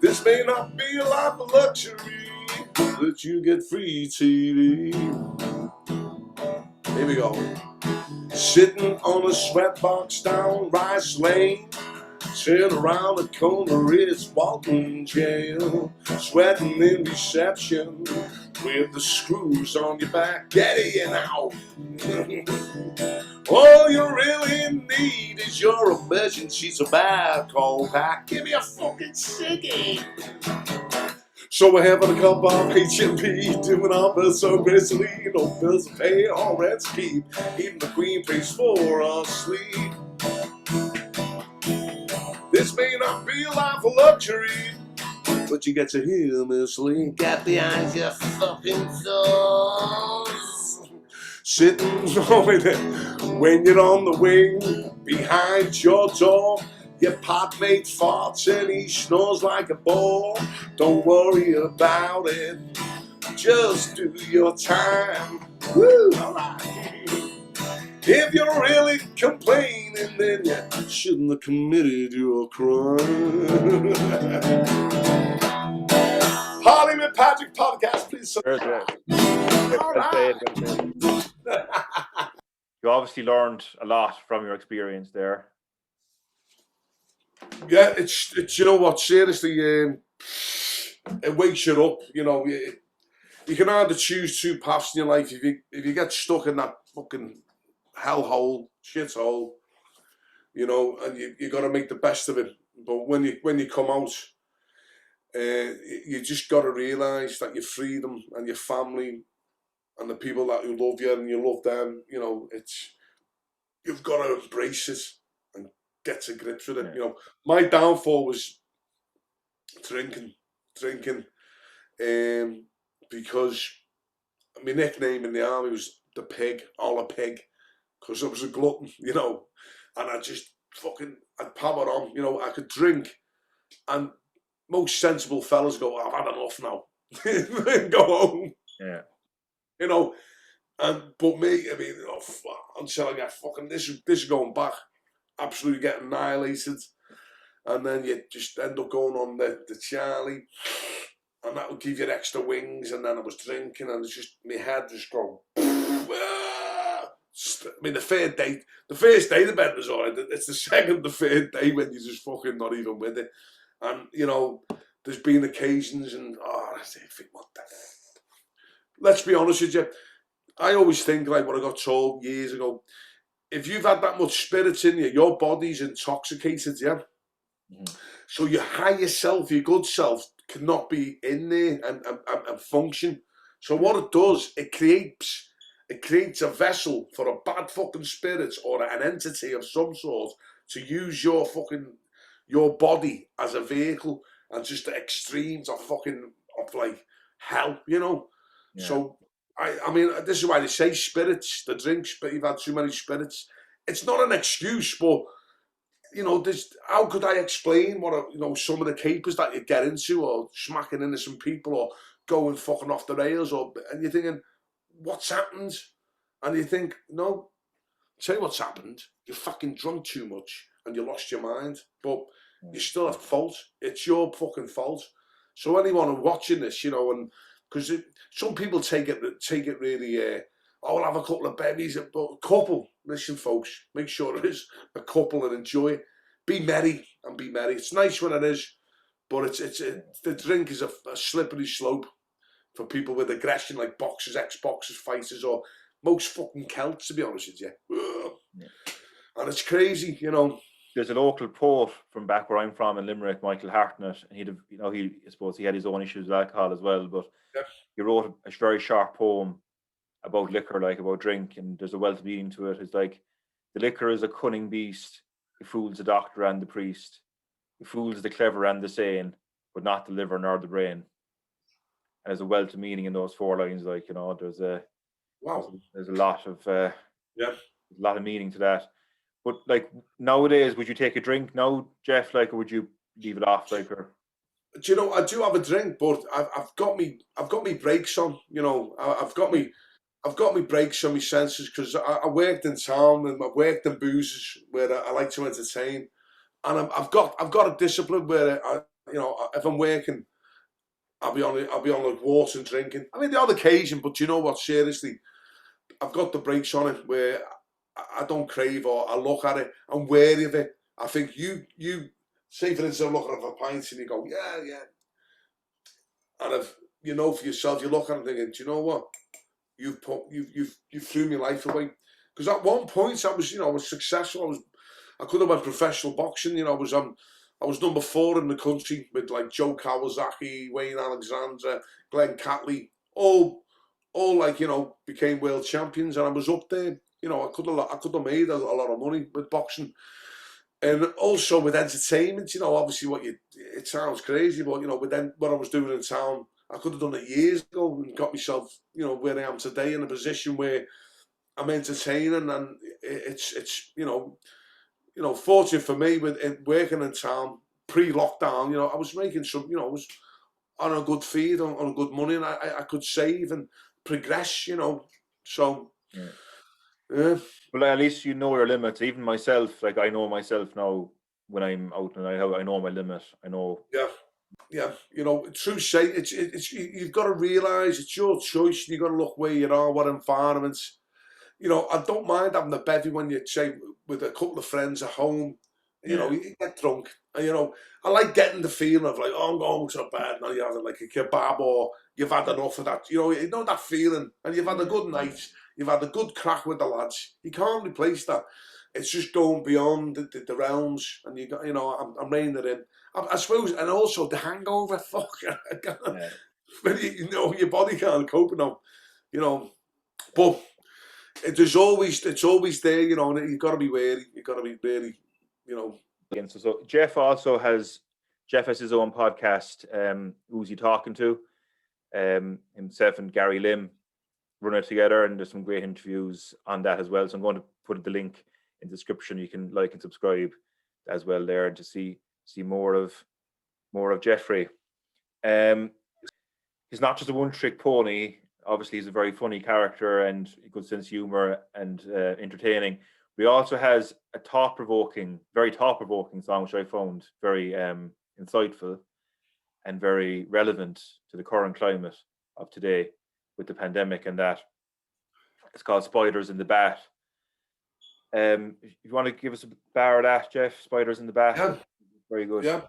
This may not be a life of luxury, but you get free TV. Here we go. Sitting on a sweatbox down Rice Lane, turn around the corner, it's Walton Jail. Sweating in reception, with the screws on your back. Get in out. All you really need is your emergency tobacco pack. Give me a fucking ciggy. So we're having a cup of H&P, doing our best so gracefully. No bills to pay, all rents keep. Even the Queen pays for our sleep. This may not be a life of luxury, but you get to hear me sleep. Get behind your fucking doors. Sitting over there when you're on the wing behind your door. Your podmate farts and he snores like a ball. Don't worry about it, just do your time. Woo! Alright. If you're really complaining, then you shouldn't have committed your crime. Parliament Patrick Podcast, please. There's that. You obviously learned a lot from your experience there. Yeah, it's you know what, seriously, it wakes you up. You know, you can either choose two paths in your life. If you get stuck in that fucking hellhole, shithole, you know, and you got to make the best of it. But when you come out, you just got to realise that your freedom and your family and the people who love you and you love them, you know, you've got to embrace it and get to grips with it. Yeah. You know, my downfall was drinking, because my nickname in the army was the pig, Oller Pig, because I was a glutton, you know, and I'd power on, you know, I could drink, and most sensible fellas go, I've had enough now, go home. Yeah. You know, but me, I mean, until I get fucking, this is going back, absolutely getting annihilated, and then you just end up going on the Charlie, and that would give you extra wings, and then I was drinking, and it's just, my head just going, I mean, the first day the bed was alright, it's the second, the third day when you're just fucking not even with it, and, you know, there's been occasions, and, I think, what the let's be honest with you, I always think, like what I got told years ago, if you've had that much spirits in you, your body's intoxicated, yeah? Mm-hmm. So your higher self, your good self, cannot be in there and function. So what it does, it creates a vessel for a bad fucking spirit or an entity of some sort to use your body as a vehicle, and just the extremes of like hell, you know? Yeah. So, I mean, this is why they say spirits, the drinks, but you've had too many spirits. It's not an excuse, but, you know, how could I explain some of the capers that you get into, or smacking innocent people, or going fucking off the rails, and you're thinking, what's happened? And you think, no, tell you what's happened, you fucking drunk too much, and you lost your mind, but you still have fault. It's your fucking fault. So anyone watching this, you know, and because some people take it really, I'll have a couple of berries, but a couple, listen folks, make sure it is a couple and enjoy it. Be merry. It's nice when it is, but the drink is a slippery slope for people with aggression, like boxers, ex-boxers, fighters, or most fucking Celts, to be honest with you. Yeah. And it's crazy, you know. There's a local poet from back where I'm from in Limerick, Michael Hartnett, and I suppose he had his own issues with alcohol as well, but he wrote a very sharp poem about liquor, like about drink, and there's a wealth of meaning to it. It's like, the liquor is a cunning beast, it fools the doctor and the priest, it fools the clever and the sane, but not the liver nor the brain. And there's a wealth of meaning in those 4 lines, like, you know, there's a lot of a lot of meaning to that. But like nowadays, would you take a drink now, Jeff? Like, or would you leave it off? Like, or do you know, I do have a drink, but I've got me brakes on. You know, I've got me brakes on my senses, because I worked in town and I worked in boozes where I like to entertain, and I've got a discipline where if I'm working, I'll be on like water and drinking. I mean, the odd occasion, but you know what? Seriously, I've got the brakes on it where I don't crave, or I look at it, I'm wary of it. I think you say, for instance, I'm looking at a pint and you go, yeah. And you know for yourself, you look at it thinking, do you know what? You threw my life away. Because at one point I was, you know, I was successful. I could have went professional boxing. You know, I was number 4 in the country with like Joe Kawasaki, Wayne Alexander, Glenn Catley, all like, you know, became world champions, and I was up there. You know, I could have made a lot of money with boxing, and also with entertainment. You know, obviously it sounds crazy, but you know, with then what I was doing in town, I could have done it years ago and got myself, you know, where I am today in a position where I'm entertaining, and it's you know, fortunate for me with working in town pre-lockdown. You know, I was making some, you know, I was on a good feed, on good money, and I could save and progress. You know, so yeah. Well, at least you know your limits. Even myself, like I know myself now when I'm out and I know my limit. I know. Yeah. You know, true say it's you've got to realise it's your choice. You've got to look where you are, what environments. You know, I don't mind having a bevy when you say with a couple of friends at home. You know, you get drunk. And, you know, I like getting the feeling of like, oh, I'm going to bed now. You're having like a kebab, or you've had enough of that. You know that feeling, and you've had a good night. You've had a good crack with the lads. You can't replace that. It's just going beyond the realms, and you got, you know, I'm reining it in. I suppose, and also the hangover. Fuck, when you know your body can't cope now. You know, but. It's always there, you know, and you've got to be wary. You've got to be really, you know. So Jeff has his own podcast. Who's he talking to? Himself and Gary Lim run it together, and there's some great interviews on that as well. So I'm going to put the link in the description. You can like and subscribe as well there, and to see more of Jeffrey. He's not just a one-trick pony. Obviously, he's a very funny character and a good sense of humor and entertaining. But he also has a very thought-provoking song, which I found very insightful and very relevant to the current climate of today with the pandemic and that. It's called Spiders in the Bat. If you want to give us a bar of that, Jeff, Spiders in the Bat. Yeah. Very good. Yeah.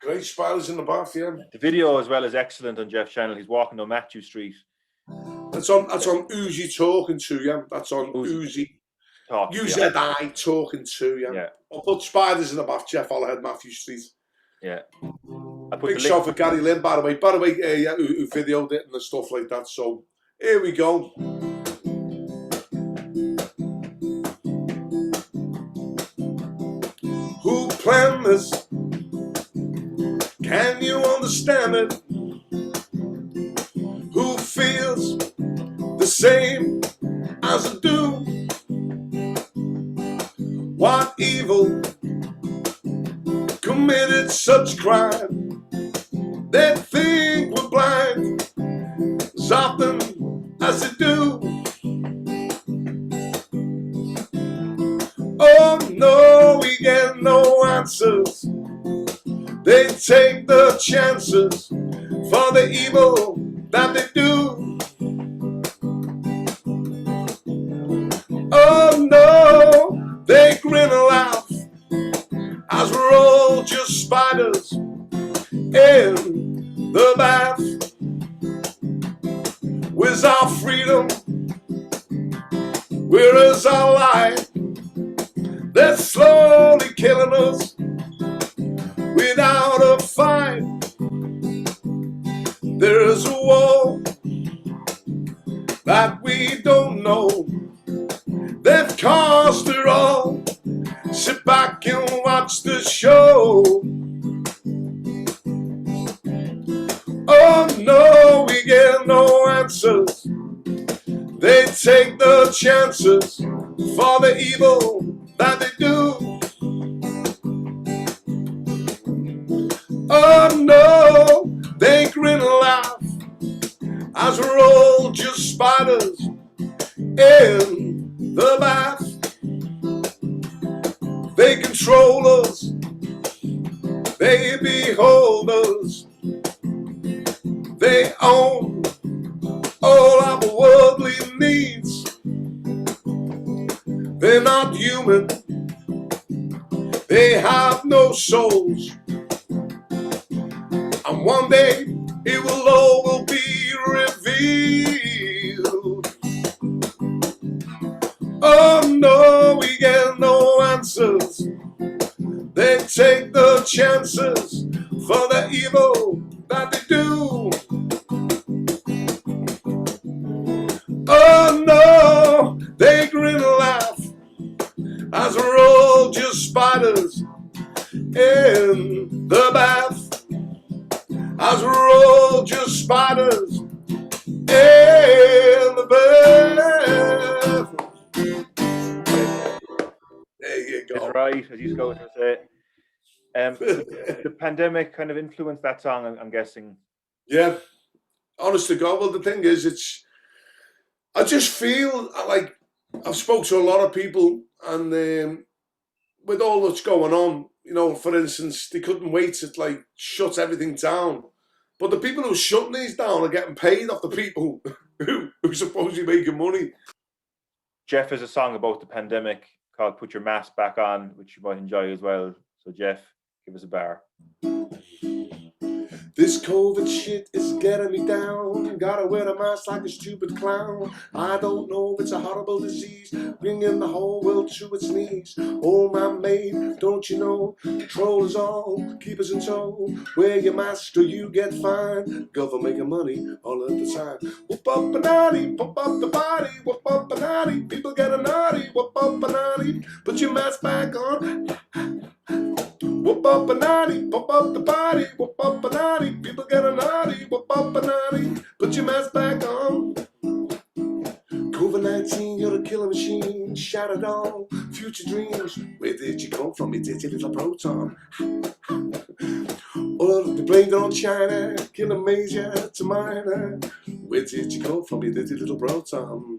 Great, Spiders in the Bath, yeah. The video as well is excellent on Jeff's channel. He's walking down Matthew Street. That's on Uzi Talking To, yeah. That's on Uzi. UZI Talking To, yeah. I'll put Spiders in the Bath, Jeff Ollerhead, Matthew Street. Yeah. Big shout for Gary Lynn, by the way. Who videoed it and stuff like that. So, here we go. Who planned this? Can you understand it? Who feels the same as I do? What evil committed such crime? They think we're blind as often as they do. Oh no, we get no answers. They take the chances for the evil that they do. Oh no, they grin and laugh as we're all just spiders in the bath. Where's our freedom? Where is our life? They're slowly killing us without a fight. There is a war that we don't know. They've caused it all. Sit back and watch the show. Oh no, we get no answers. They take the chances for the evil that they do. Oh no, they grin and laugh as we're all just spiders in the bath. They control us, they behold us, they own all our worldly needs. They're not human, they have no souls. And one day it will be revealed. Oh no, we get no answers. They take the chances for the evil that they do. Oh no, they grin and laugh as we're all just spiders in the bath. As we're all just spiders in the bath. There you It's go. right, as you go to say. The pandemic kind of influenced that song, I'm guessing. Yeah, honest to God. Well, the thing is, I just feel like I've spoke to a lot of people, and with all that's going on, you know, for instance, they couldn't wait to like shut everything down. But the people who are shutting these down are getting paid off the people who are supposed to be making money. Jeff has a song about the pandemic called Put Your Mask Back On, which you might enjoy as well. So, Jeff, give us a bar. This COVID shit is getting me down. Gotta wear a mask like a stupid clown. I don't know if it's a horrible disease, bringing the whole world to its knees. Oh, my maid, don't you know? Control is all, keep us in tow. Wear your mask or you get fined. Government making money all of the time. Whoop up a naughty, pump up the body. Whoop up a naughty, people get a naughty. Whoop up a naughty, put your mask back on. Whoop up a naughty, pump up the body. Whoop up a naughty, people get a naughty. Whoop up a naughty, put your mask back on. COVID-19, you're a killer machine. Shattered all future dreams. Where did you come from? You did your little proton. Oh, they blamed it on China, killing major to minor. Where did you come from? You did your little proton.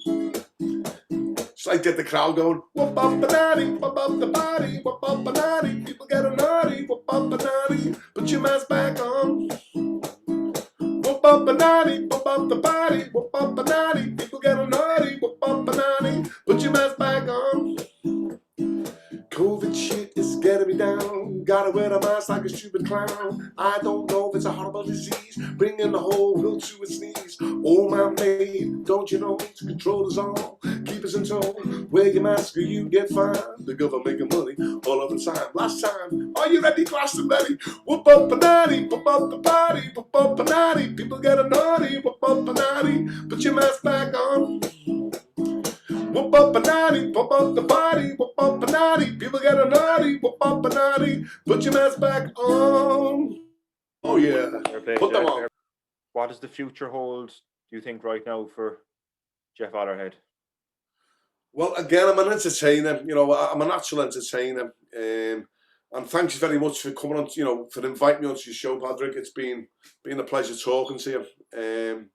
It's like get the crowd going. Whoop up a naughty, whoop up the body, whoop up a naughty, people get a naughty, whoop up a naughty, put your mask back on. Whoop up a naughty, whoop up the body, whoop up a naughty, people get a naughty, whoop up a naughty, put your mask back on. COVID shit is getting me down. Gotta wear a mask like a stupid clown. I don't know if it's a horrible disease, bringing the whole world to its knees. Oh, my maid, don't you know? To control us all, keep us in tow. Wear your mask or you get fined. The government making money all of the time. Last time, are you ready, Glastonbury? Whoop up a naughty, whoop up the body, whoop up a naughty, people get a naughty, whoop up a naughty, put your mask back on. Whoop up a naughty, pump up the body, whoop up a naughty, people get a naughty, whoop up a naughty, put your mask back on. Oh yeah, put them on. What does the future hold, do you think, right now for Jeff Ollerhead? Well, again, I'm an entertainer, you know, I'm a natural entertainer, and thank you very much for coming on, you know, for inviting me onto your show, Patrick. It's been a pleasure talking to you.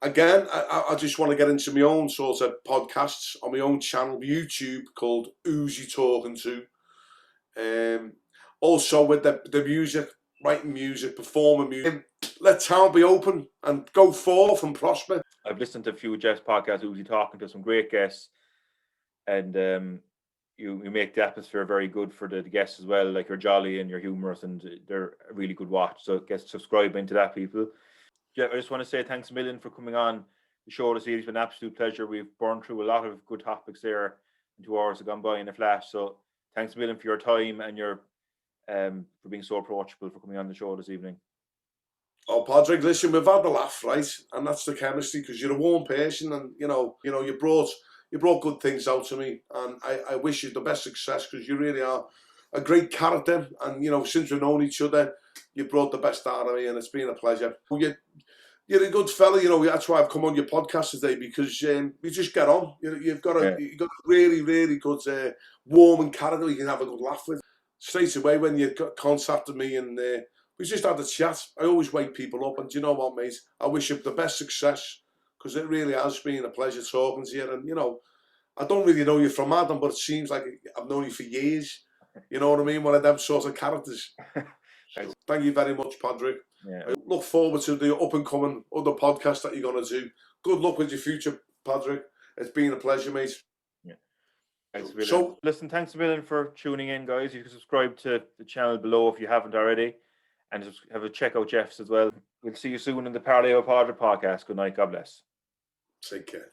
Again, I just want to get into my own sort of podcasts on my own channel, YouTube, called Who's You Talking To. Also with the music, writing music, performing music. Let town be open and go forth and prosper. I've listened to a few of Jeff's podcasts, Who's You Talking To, some great guests. And you make the atmosphere very good for the guests as well. Like, you're jolly and you're humorous, and they're a really good watch. So guess subscribe into that, people. Jeff, I just want to say thanks a million for coming on the show this evening. It's been an absolute pleasure. We've burned through a lot of good topics there, and 2 hours have gone by in a flash. So thanks a million for your time and your for being so approachable, for coming on the show this evening. Oh, Patrick, listen, we've had the laugh, right? And that's the chemistry, because you're a warm person, and you know, you brought good things out to me, and I wish you the best success, because you really are a great character, and you know, since we've known each other, you brought the best out of me, and it's been a pleasure. You're a good fella, you know. That's why I've come on your podcast today, because you just get on. You've got a really, really good, warm character you can have a good laugh with. Straight away when you contacted me, and we just had a chat. I always wake people up, and do you know what, mate? I wish you the best success, because it really has been a pleasure talking to you. And you know, I don't really know you from Adam, but it seems like I've known you for years. You know what I mean? One of them sort of characters. So, thank you very much, Patrick. Yeah. I look forward to the up and coming other podcasts that you're going to do. Good luck with your future, Patrick. It's been a pleasure, mate. Yeah. So, listen, thanks a million for tuning in, guys. You can subscribe to the channel below if you haven't already. And just have a check out Jeff's as well. We'll see you soon in the Parlay Podcast. Good night. God bless. Take care.